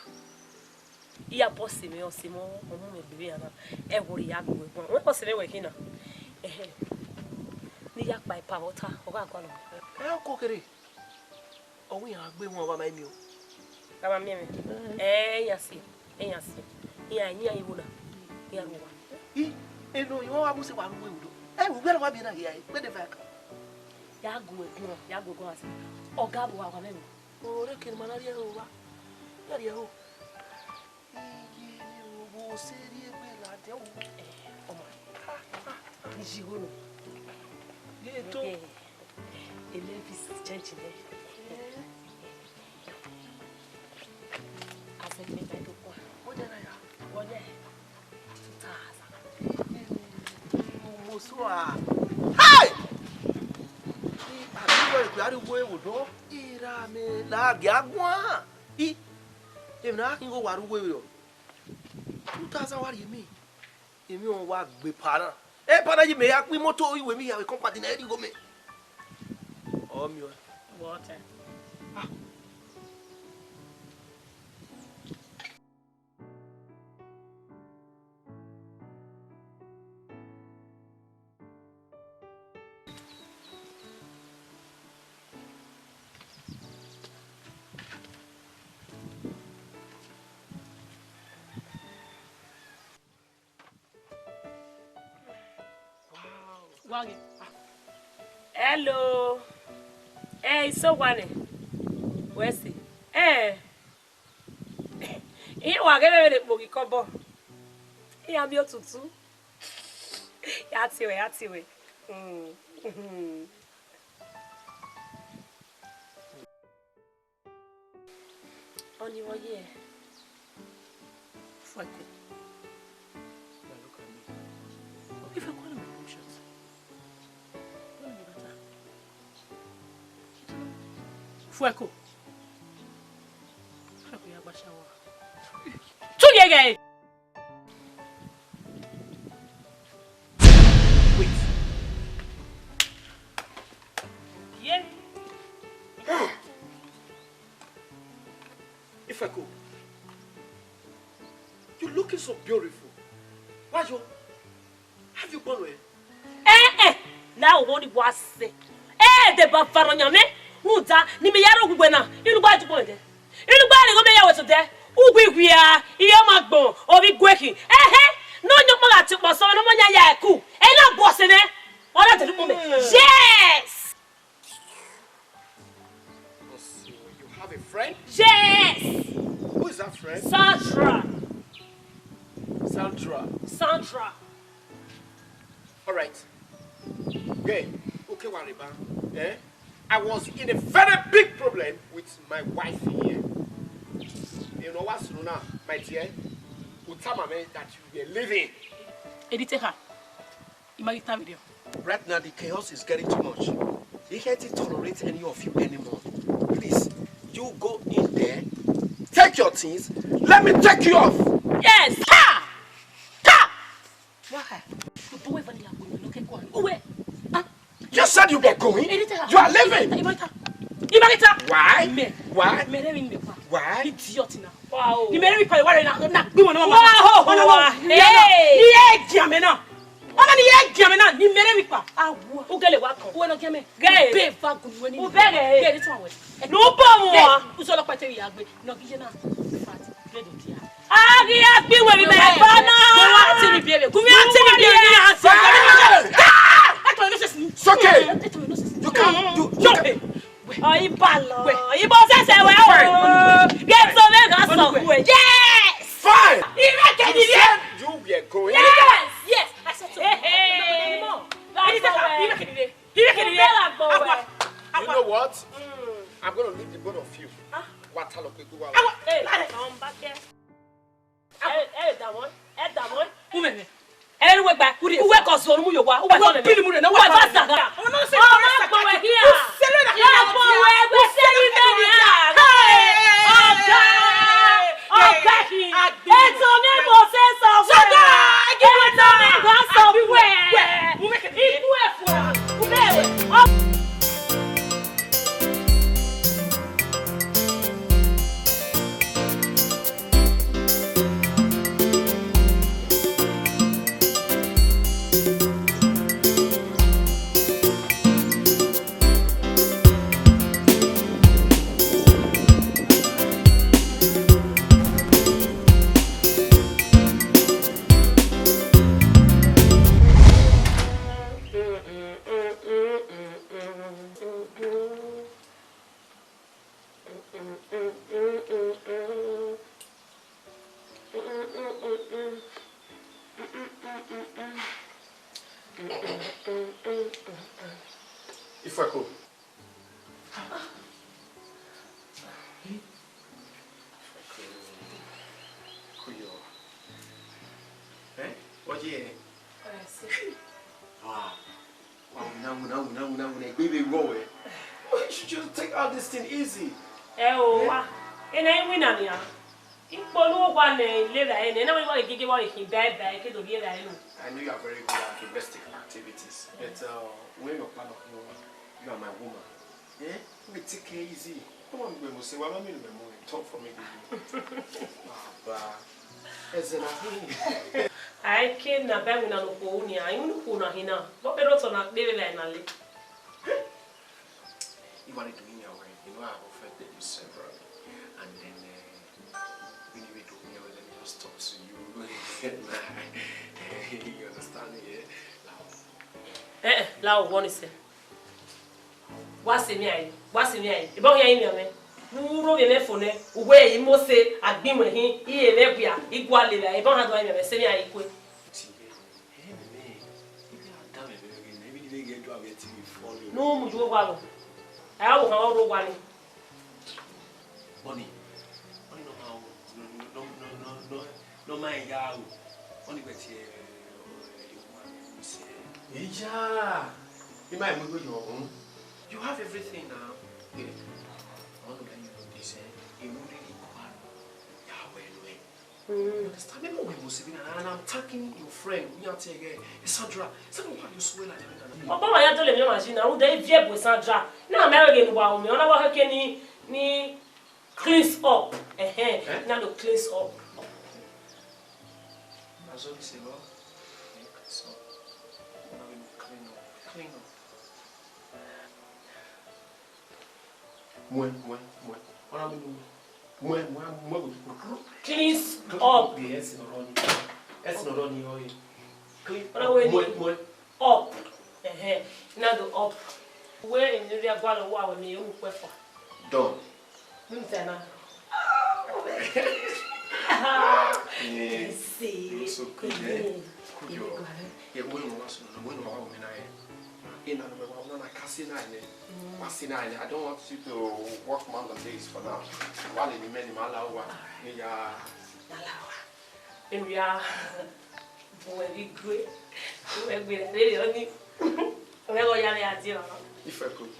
Iya boss me o simo o mu me bebe ana e wori ya gbo gbon we boss me we kina ni ya pa ipa water o ga kwa no Ko kere o wi an gbe won ba mai mi o baba mi yasi iya yin ayi wona ya ro wa eno yo wa bu se wa ru we wo gbe wa bi na ya pe de fa ka ya go gun asi o ga bo wa me o re kin malaria o wa ya o o serie bela de o my jigono yeto Elvis change le ase me ba do kwa o de na ya o de tutaza mo so a hey ari ko ari wo e wo do ira me la bia gwa e na kin go waru we o 2000 what do you mean? You mean what be para? Eh, para you me ya pi moto iwe mi ya we company na eri go me. Oh mi o. Water. Wagi. Hello. Hey, so one. Where's he? He wa gebe le bogi kobo. He am yo tutu. Ya tiwe. Only 1 year. Fuck it. Now look at me. If I call him emotions. Fueko ya bashawa. Tuliege. Wait. Yeah. If I could. You're looking so beautiful. Why you? Have you gone away? Now what it was say. The bafaro nyame. Uta ni me yaro gugwe na. Inu ba jibo nde. Inu ba le go me yawo to de. Ugwigwia, iyo magbon, obi gweki. No nyok ma ti po so no mo nya ya eku. Na boss ne. Ola te du me. Yes. You have a friend? Yes. Who is that friend? Sandra. Sandra. All right. Okay. Okay, Wariba. I was in a very big problem with my wife here. You know what's now, my dear? Utama meant that you were living. Editor, marital video. Right now, the chaos is getting too much. He can't tolerate any of you anymore. Please, you go in there, take your things, let me take you off. Yes! Ha! Ha! Why? You said you were going. You are leaving. Why? Why? Why? Idiot now. Wow. You made me pay what na be one mama. Wow. Hey. Ni e giame na. Ona ni e giame na ni mere mi pa. Awo. Ugele wa kan. Wo no giame. Gay. Be fa gun we ni. O bere. Gay ni ton we. No bomb wa. Uso lo pate ya gbe. No gije na. Fat. Play do dia. Agi agbe we mi me bana. Go wa ti mi bere. Gumi ati mi bere ni ati. It's okay. You can't. You can. Oh, Ibalo. Ibo sese we o. Get so make us so we. Yes. Fine. You were going. Yes. Yes. I said so. Hey. You know what? I'm going to leave the both of you. Hey, come back here. Hey, that one. Who me? Anyway, back. Who cause you mu yo wa? Who wa me? Pili mu na wa. What's that? Oh, no, say. Oh, my boy here. Yeah, boy, we say you there. Okay. It's on me mo say so. Shut up. Give it to me. Go somewhere. Who make it? Who there? If I could. What you wow. Now, baby, roll it. You should just take all this thing easy. Wa. Ene wina ni a. Ipolu wa ne lera ene na we wa gege wa hin bye ke do lera ene. I know you are very good at domestic activities, but when you're part of home, you are my woman. Yeah? We take care easy. Come on, we must say, well, I'm in the morning. Talk for me, baby. I came na be wina no ko ni a. Imu ko na hina. Bo be roto na be na le. You want to do in your way. You know I have offended you severally. And then when you do me, let me just talk to you. You understand me? La o woni se. What's in me? Ibon ya imi ame. Wuro be me fone. Uwe yi mo se agbinwe hin. Iye me bua. Igwa le ya. Ibon ha do imi ame se mi ayi kwe. No mu jo wa lo. Ayo kan o ro wa ni. Money no mind ya o. Money bet here. Yeah. You have everything now. Yeah. I want to let you know this. You understand? And I'm talking your friend. Sandra. Sandra, why you swear like that? Mama ya dole mi machine na. Who dey vie bo Sandra. Na America ni wa o mi. Ona wa ke ni cleans up. Now to cleans up. That's what you say, well. So, now we clean up. Cleans up. Yes, not on you. Clean Up. Now the up. Where in the area gwa wa we me u kwefa. Done. Ntena. Yeah. See. So good, eh? I don't want you to work more than this for now. While in the many malawa, and we are very good. We are really only. If I could,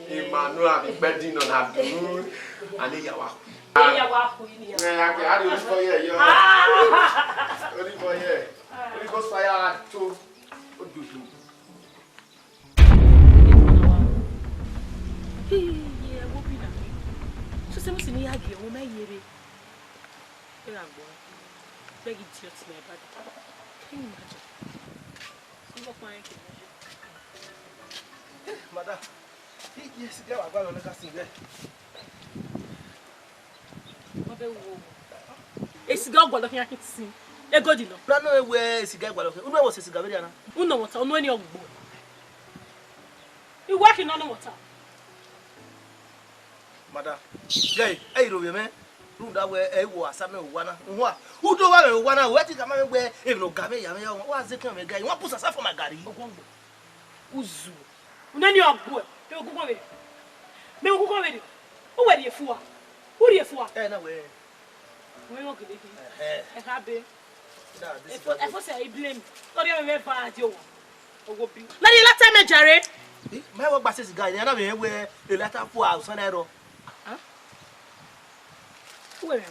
Emmanuel, I'm betting on her. I need your work. I was for you. Only for you. Only for fire too. What do you do? Yeah, what be that? So, some of the young women, I hear it. I'm going. Beg it to my body. Can you imagine? Madam, yes, go on the casting there. It's got what I can see. A good enough. No, where is the guy? What was his Gavariana? No water, no any of boy. You working on the water. Madam, Gay, I do you, man. That way, I was some one. Who do I want to wait to come away? If no Gavia, what's the coming guy? What puts us up for my gari? Uzu. None of boy. You'll go away. They will go away. Who are you for? Who are you for? Anyway, we will get it. I have been. If I say I blame, not even very bad. You will be. Let you let time, Jerry. My work passes guy, and I mean, where the letter for our son. Huh? Where?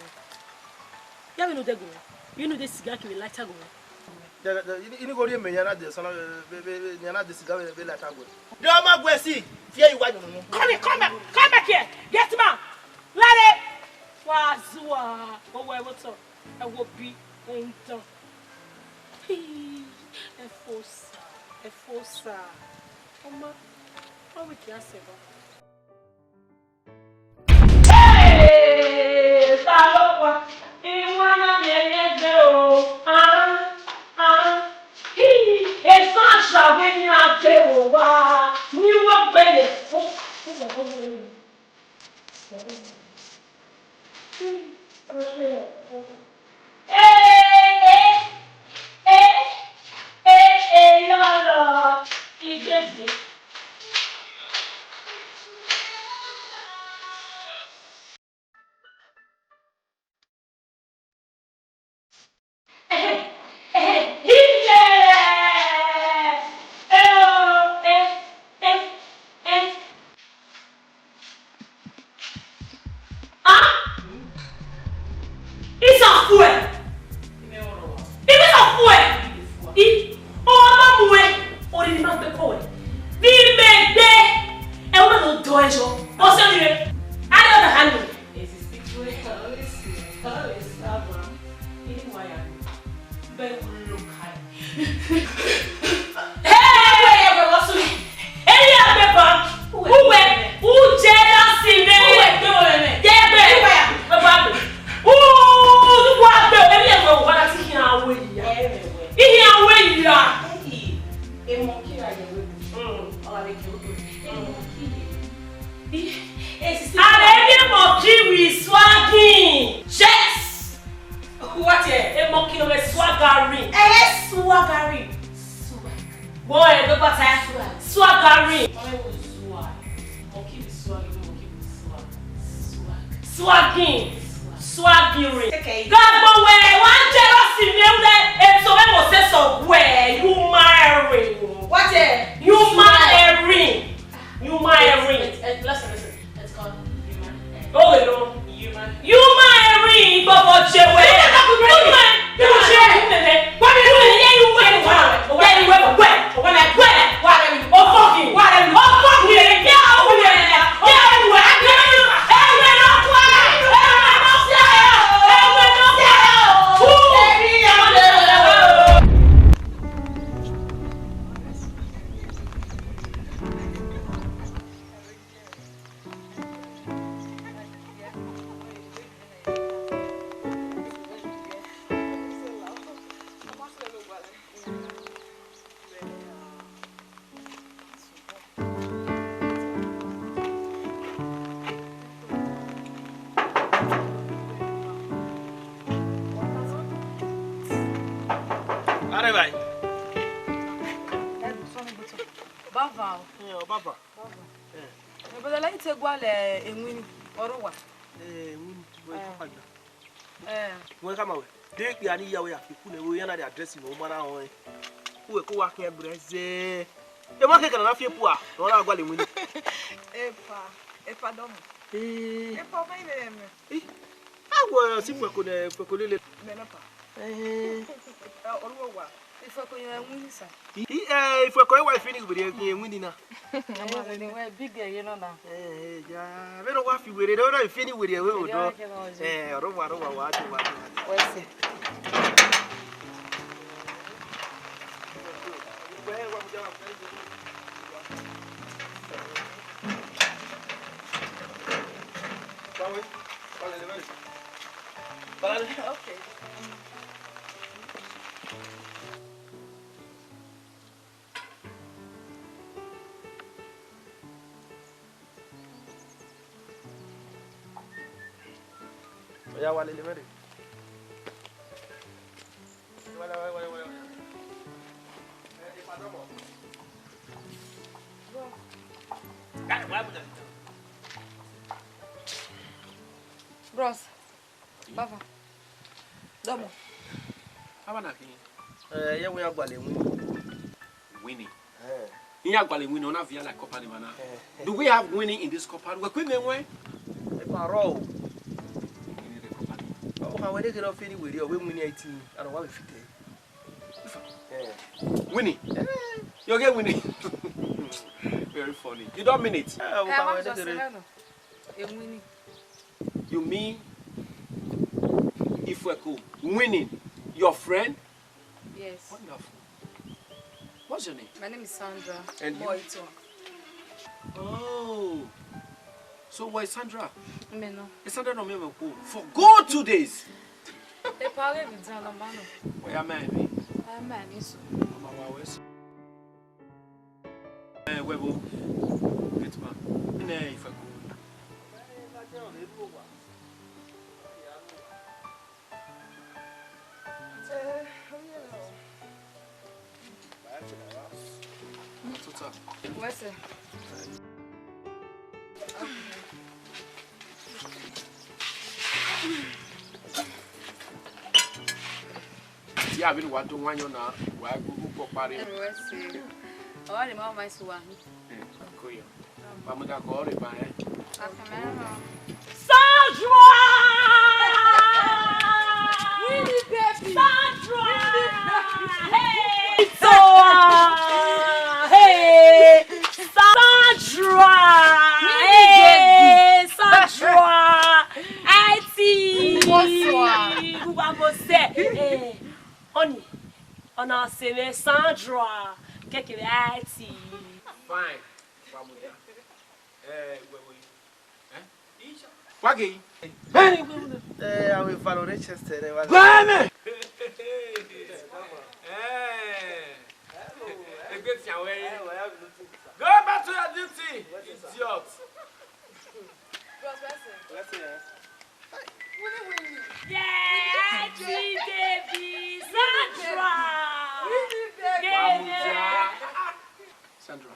You know the go. You know the cigar can be lighter go. You go to me, you're not the son of the cigar, be like a good. Drama, go see. Fear you, why don't know? Come back here. Get him out. Let it. Wazua. Oh, what's up? I will be on top. A força. Come on. How we can say that? Hey, Salowa. Iwana nyeze o. It's not shoving out there. You were better. Are vai. Bava. Baba. Me bada la ite gwa le enwini oruwa. Win boy pagba. Mo kama we. De ya ni ya we afiku na we ya na the address no mara ho. Wo ko wa kan breze. E mo ke kana na fie pu a. No na gwa le win. Epa domo. Epa mai me. Awo si fwe ko le. Me na pa. Oruwa. Ifo ko yan enwini sa. Ifwe ko wa finish we dey win na. Ama le we big you know na. Ja, me no wa fi we dey no finish we dey we o do. Oruwa wa do. Wese. Okay. Ya wale le mere. Wala. Padomo. Bros. Bava. Domo. Abana kini. Ya we agbale Winning. In Agbale winning on a via like company mana. Do we have winning in this company? We could when e paro. in the company. O ha we dey get off anywhere we win 18 and wa be fit. Winning. You get winning. Very funny. You don't mean it. Enwini. You mean if we're cool, winning your friend? Yes. Wonderful. What's your name? My name is Sandra. And you? Moito. Oh. So why Sandra? Me no. Is Sandra no member cool? For go 2 days. E pare vi zana mano. Why am I me? Man iso. Mama always. Webo. Great man. Nay, if I cool. What's it? Yeah, I mean, what do one you know? Why go party? What's it? Oh, the mama is one. Koya. Mama da ko re ba eh. Sandra! Really, baby? Sandra! Hey! So, hey! Sandra! Hey! Sandra! IT! What's that? Hey! Honey, on a CV Sandra. Qu'est-ce que IT? Fine. Mamuda. Where were you? Wagi. I will follow Rochester. Bene. Go back to your duty, idiot. Yeah, baby, Sandra. Sandra,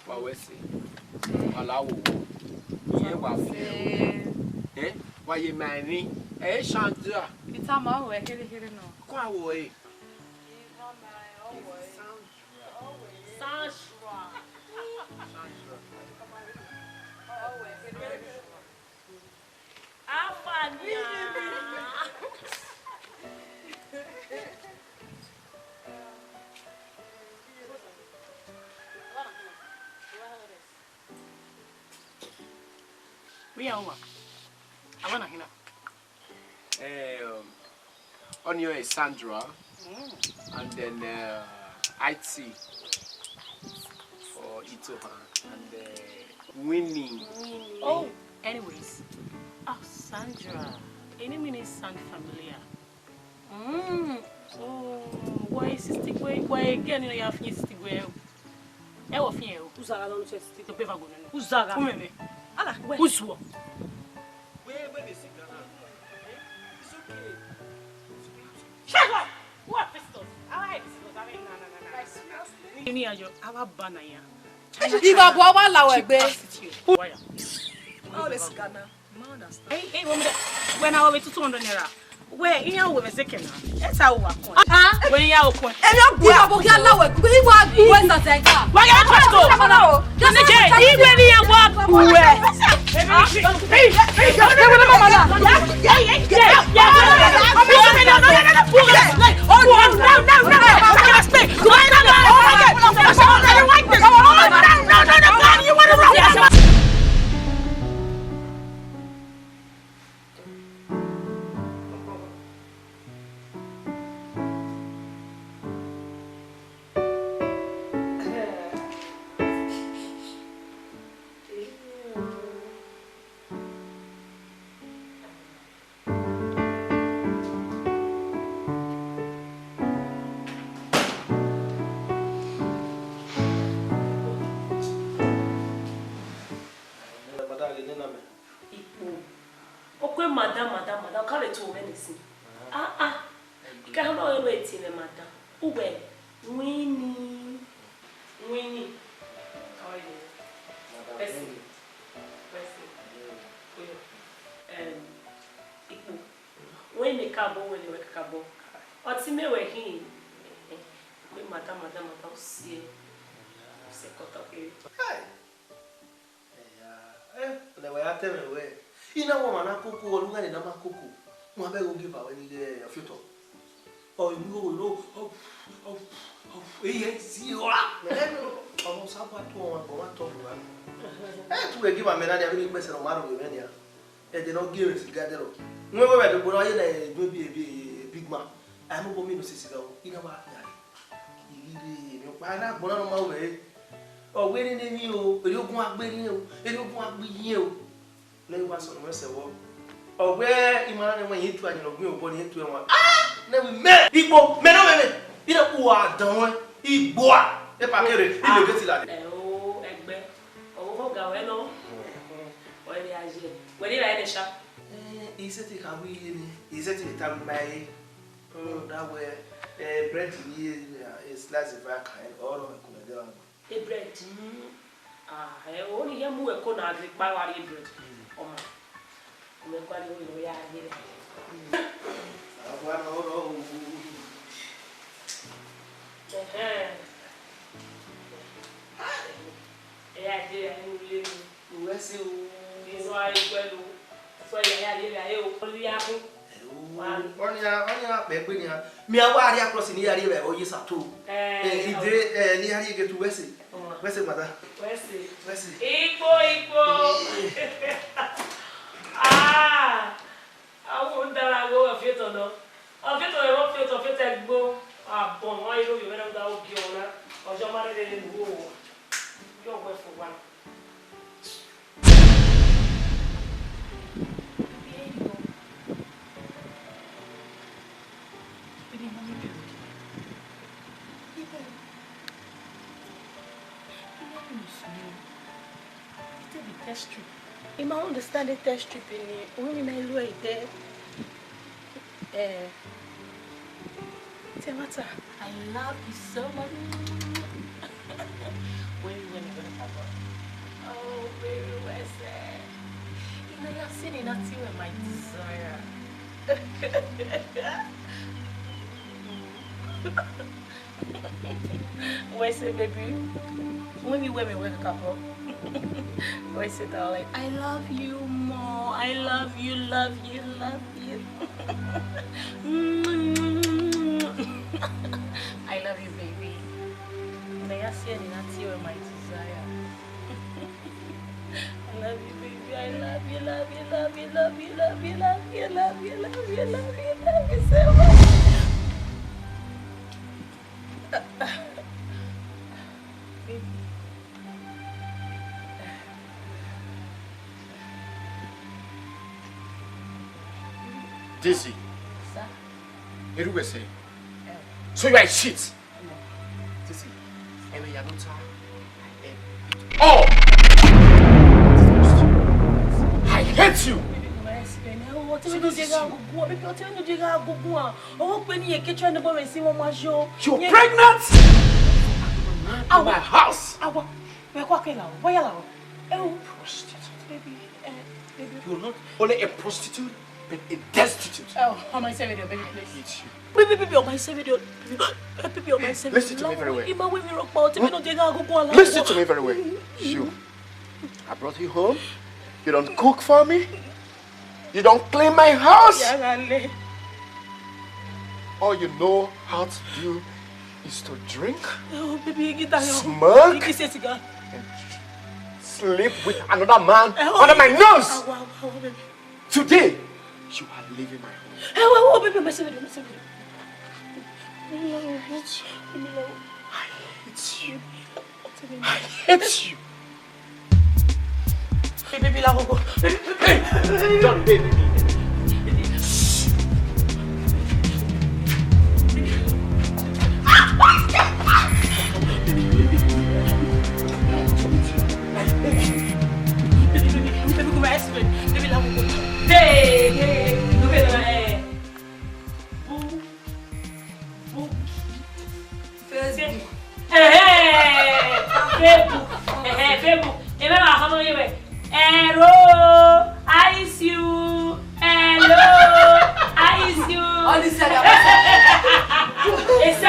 what we say? Allow you eh? Why you marry? Eh, Sandra. It's a man who here no. Go away. Sandra. Afania. We are over. I want to hear. On your Sandra, and then IT for Itoha, and winning. Oh, anyways. Oh, Sandra. Any minute sound familiar. Oh, why is this stick way? Why again you have this stick way? I will fear you. Uzaga no chest. To pay for good. Uzaga. Who me? Ala, Who's what? Where the signal? It's okay. Shut up! What pistols? Alright. Ini ajo aba bana ya. Iba bo wa lawo egbe. How this Ghana? Hey, when I was 200 naira. Where in your with a second? That's how I come. When you are open. And you go abo ya lawo egbe. Iwa West Africa. Why you try to? Just say, even you walk where? Madam, call it 2 minutes. You can't know wait in madam. Ube, Winnie. How are you? Bessie. When the cabo, when you wake cabo. What's in me where he? Madam, see. Ina wo mana kuku olunga ni na makuku mo abe go give away ni the future oh you know si ora o sabo atu o ma to bu tu we give amena dia bi gbese no maro we media e de no give si gadero nwe we de boro ye na do bi big man ai mo bo mi no sisi ga o ina wa ya ire mi pa na gbona no ma we o we ni mi o eri ogun agberi o eri ogun agbiyin o le wa so no se wo ogbe imara ni mo yin tu anyi ogun obo ni tu e won na we me igbo me no me ina ku adan igbo a e pa kere ile geti la o egbe o ho ga we no o ri aje we ni la ene sha iseti ka wi ni iseti ta mai that way bread ni is slice of kind or ko me de e bread o ni ya mu e ko na agri pa wa ri bread Oma, me kwani wewe ya hile. Agora oro. Dia ni Uwesi o. Isso aí pelo. Só ya dele aí o poliapo. Onya be ni ha. Mi awa ari across ni ari be oyi sato. Ide ni ari get wesi. Wesi mata. Wesi. Ipo. Awu ndara go afeto no. Afeto e wo feto egbo. Bon, why you you better da o ki ona. Ojo mare de ngo. Yo go for one. Test strip. You might understand the test strip in it. When you may look there. Temata, I love you so much. When you gonna have oh, baby, where's that? You know, you're sitting at you with my desire. Where's it, baby? When you wear me, wake up. Where's it, darling? I love you more. I love you. I love you, baby. May I see any not you my desire? I love you, baby. I love you so much. Baby. Daisy. Sir? What do we say? So you are a shit. Daisy. And you are not I hate you. You're pregnant? man in my house. We're walking now. Why are you? Prostitute. Baby. You're not only a prostitute, but a destitute. Oh, how am I saying it, baby, I please? hate you. Baby, on my video. Baby, on my video. Listen to me very well. Listen Listen to me very well. You. I brought you home. You don't cook for me. You don't clean my house. All you know how to do is to drink, smoke, and sleep with another man under my nose. Today, you are leaving my home. Baby, my video. I hate you. Baby, Don't baby me. Facebook. Hello, ice you. Hello, ice you. It's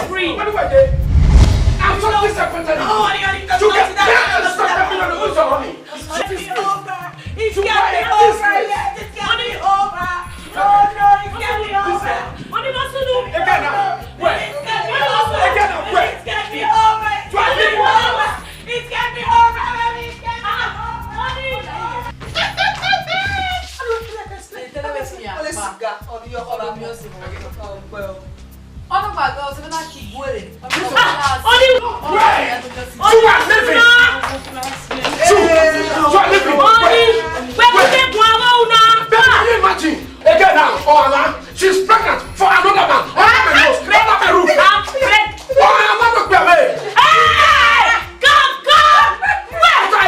free. What do I do? I'm so disappointed. You can't stop me on the who's on me. It's getting over. It's getting over. Oh no, it's getting over. What do you want to do? Again now. Where? It's getting over. Again now. Where? It's getting over. It's getting over. It's getting over. It's getting She's pregnant for another man. Under my nose, under my roof. What are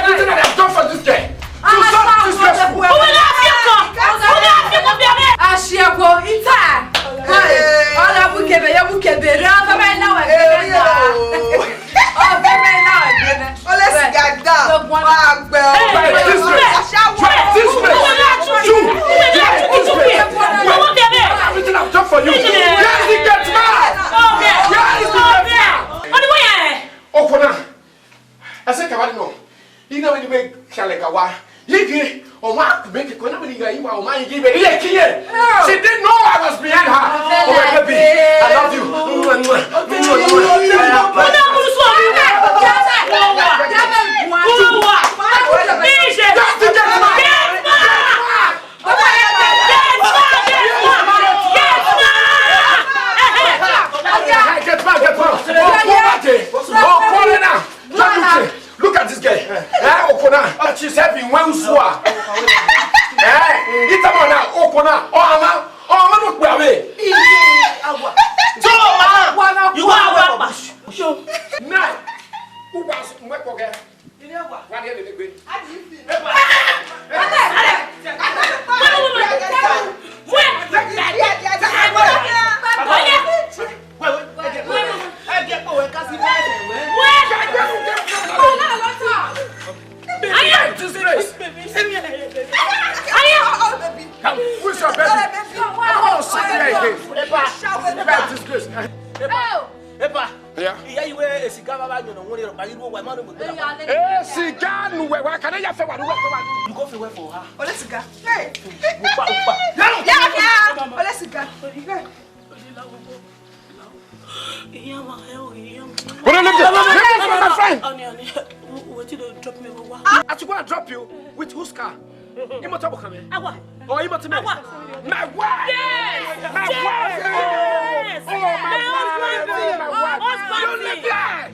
you that I've done for this girl? To stop this girl. Everything I've done for you. Where is the get man? Where is the get man? Okona. I said, Kavano. You know when you make Kalekawa. You or what make it when you are my give it. She didn't know I was behind her. Oh, baby, I love you. Look at this girl. She's having one swap. It's a man now. Okona. Oh, I'm not away. You are one. Nine. Who was my pocket? You know what? What did you do? How do you feel? Drop you with whose car? You must have come in. Oh, you must have my wife. Yes. My wife. Yes. Oh, my wife. You live there.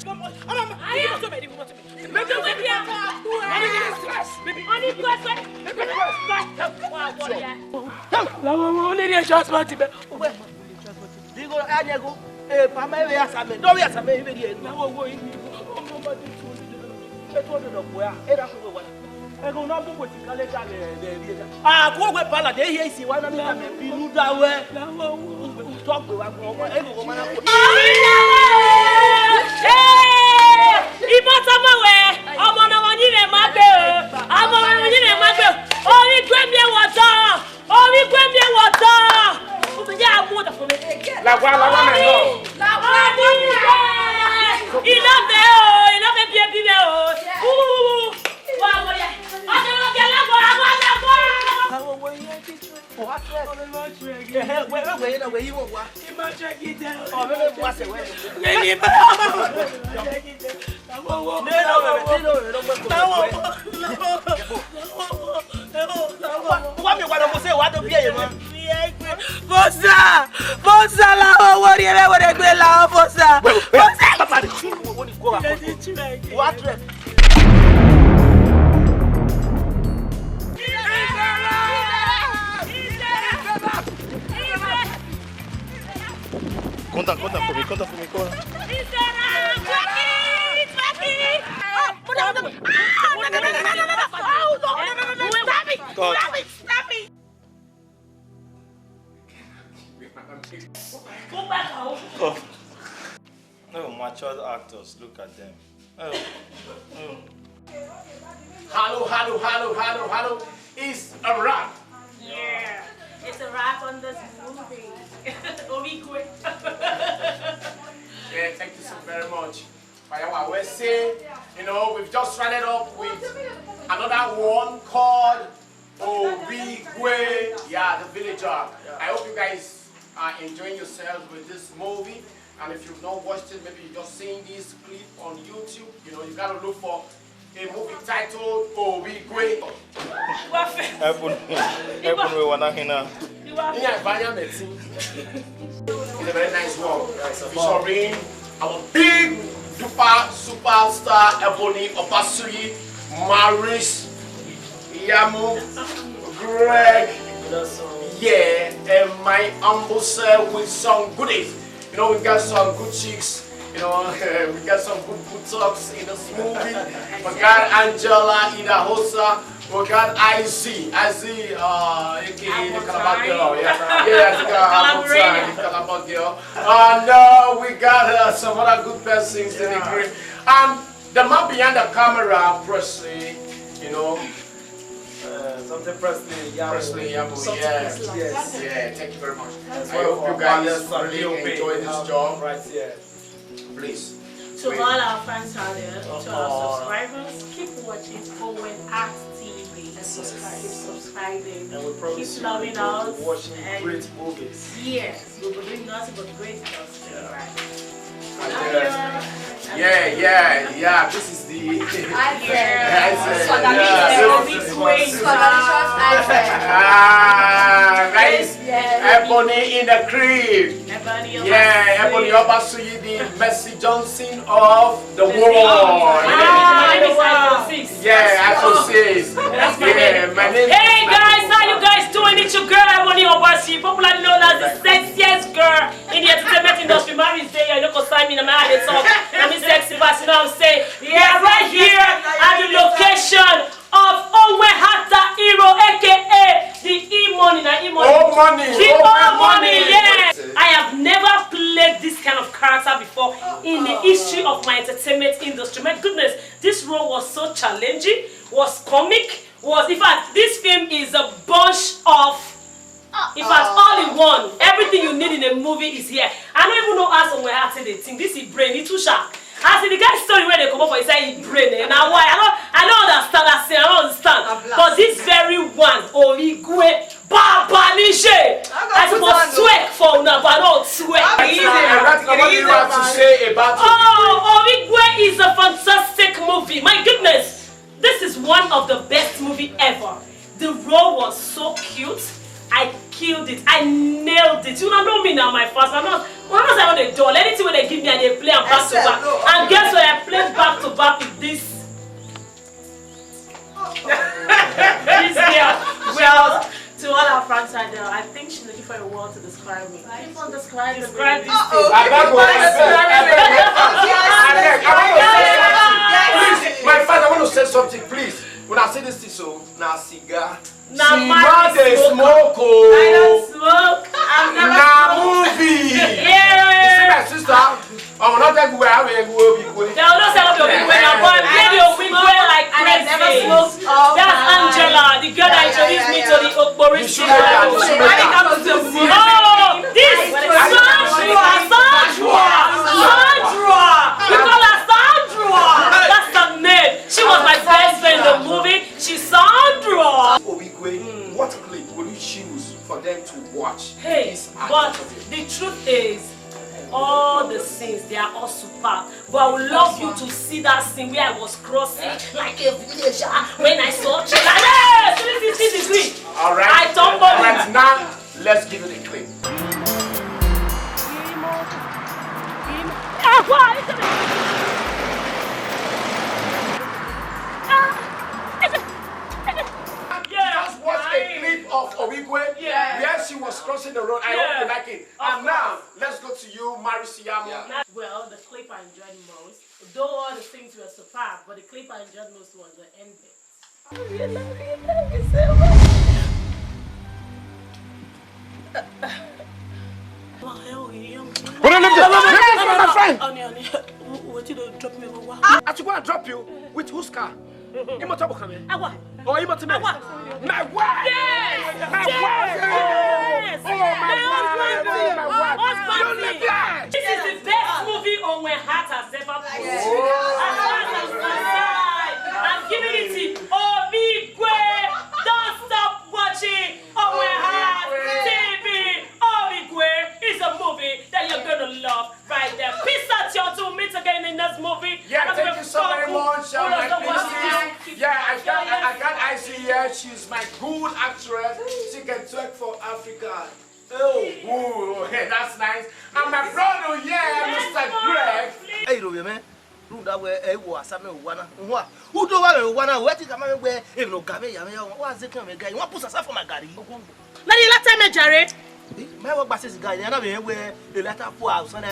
Conta for me, conta. Stop it! Go back home. Oh. No, mature actors, look at them. Oh. Hello. It's a wrap. Yeah, it's a wrap on this movie. Ovbigue. Yeah, thank you so very much. We're saying, we've just started up with another one called Ovbigue. Yeah, the villager. I hope you guys are enjoying yourselves with this movie. And if you've not watched it, maybe you're just seeing this clip on YouTube. You gotta look for a movie titled Ovbigue. It's a very nice one. Featuring our big superstar Ebony Opasuyi, Maris, Yamu, Greg, and my humble self with some goodies. We got some good chicks. We got some good talks in this movie. We got Angela in the hosa. We got IZ, aka the Calabar girl. The Calabar girl. And we got some other good persons in the group. And the man behind the camera, Presley, Something Presley, Yabo, yeah, thank you very much. I hope you guys really enjoy this job. Right here. Please. To all our fans out there, to our subscribers, keep watching Owen Art TV and subscribing. And we promise keep loving us. Watching great movies. Yes, we'll be doing nothing but great stuff. Yeah. This is the guys. Ebony in the crib. Ebony Opasuyi, the Mercy Johnson of the world. iPhone 6. My name. Hey guys, how you guys doing? It's your girl Ebony Opasuyi, popularly known as the sexiest girl in the entertainment industry. Mary's there, you know, cause I'm in a man. I'm a sexy person. I'm saying, yeah, right here at the location of Onwehata Hero, aka the E-Money. Yes. I have never played this kind of character before in the history of my entertainment industry. My goodness, this role was so challenging, was comic, in fact, this film is a bunch of, in fact, all in one. Everything you need in a movie is here. I don't even know how someone had the thing. This is brain, it's too sharp. I see the guy's story where they come up for his brain. Now why? I don't understand that thing. I don't understand. But this very one, Ovbigue, Baba Nije. I suppose sweat for now, but I don't sweat. What to say about Ovbigue is a fantastic movie. My goodness, this is one of the best movies ever. The role was so cute. I killed it. I nailed it. You know me now, my fast. I'm not on the door. Anything when they give me, and they play and back to back. And guess what? I played back to back with this. This girl. Well, to all our fans out there, I think she's looking for a word to describe me. Keep on describing this thing. My father, I want to say something, please. When I say this thing, so now cigar. Now they smoke. I don't smoke. I'm never movie. Yeah. You see my sister? I'm not everywhere. I will be going. They will not say Ovbigue now, but I'm playing the Ovbigue like crazy. That's Angela, the girl that introduced me to the Okpori. You should make that. You should make that. Oh, this Sandra. We call her Sandra. That's her name. She was my best friend in the movie. She's Sandra. Ovbigue, what clip will you choose for them to watch? Hey, but the truth is, all the scenes, they are all superb. But I would love you to see that scene where I was crossing like a villager when I saw you like, hey, 360 degrees. All right. I tumbled all right, now let's give it a clip. Just watch a clip of Ovbigue where she was crossing the road. I hope you like it. And now, let's go to you, Nosayaba. Well, the clip I enjoyed most, though all the things were superb, but the clip I enjoyed most was the end bit. But I left my friend. What you drop me over? I should go and drop you with whose car? Imotable coming. Oh, Imotable. My wife! Yes! My wife! Yes! Oh, my wife! This is the best movie on my heart has ever played. I'm giving it to Ovbigue. Don't stop watching on my heart TV. Ovbigue is a movie that you're gonna love right there. Peace out, y'all. To meet again in this movie. Yeah, thank you so very much. I got Icy here. She's my good actress. She can talk for Africa. Oh, hey, that's nice. And my brother, Mr. Greg. Hey, Robbie, man. That way, was something one. Who do I want? What is a man where if no Gabe, what's the kind of guy? You want to put us for my daddy? Now, the last time I jarred. My work passes guy, and I where the letter for our son.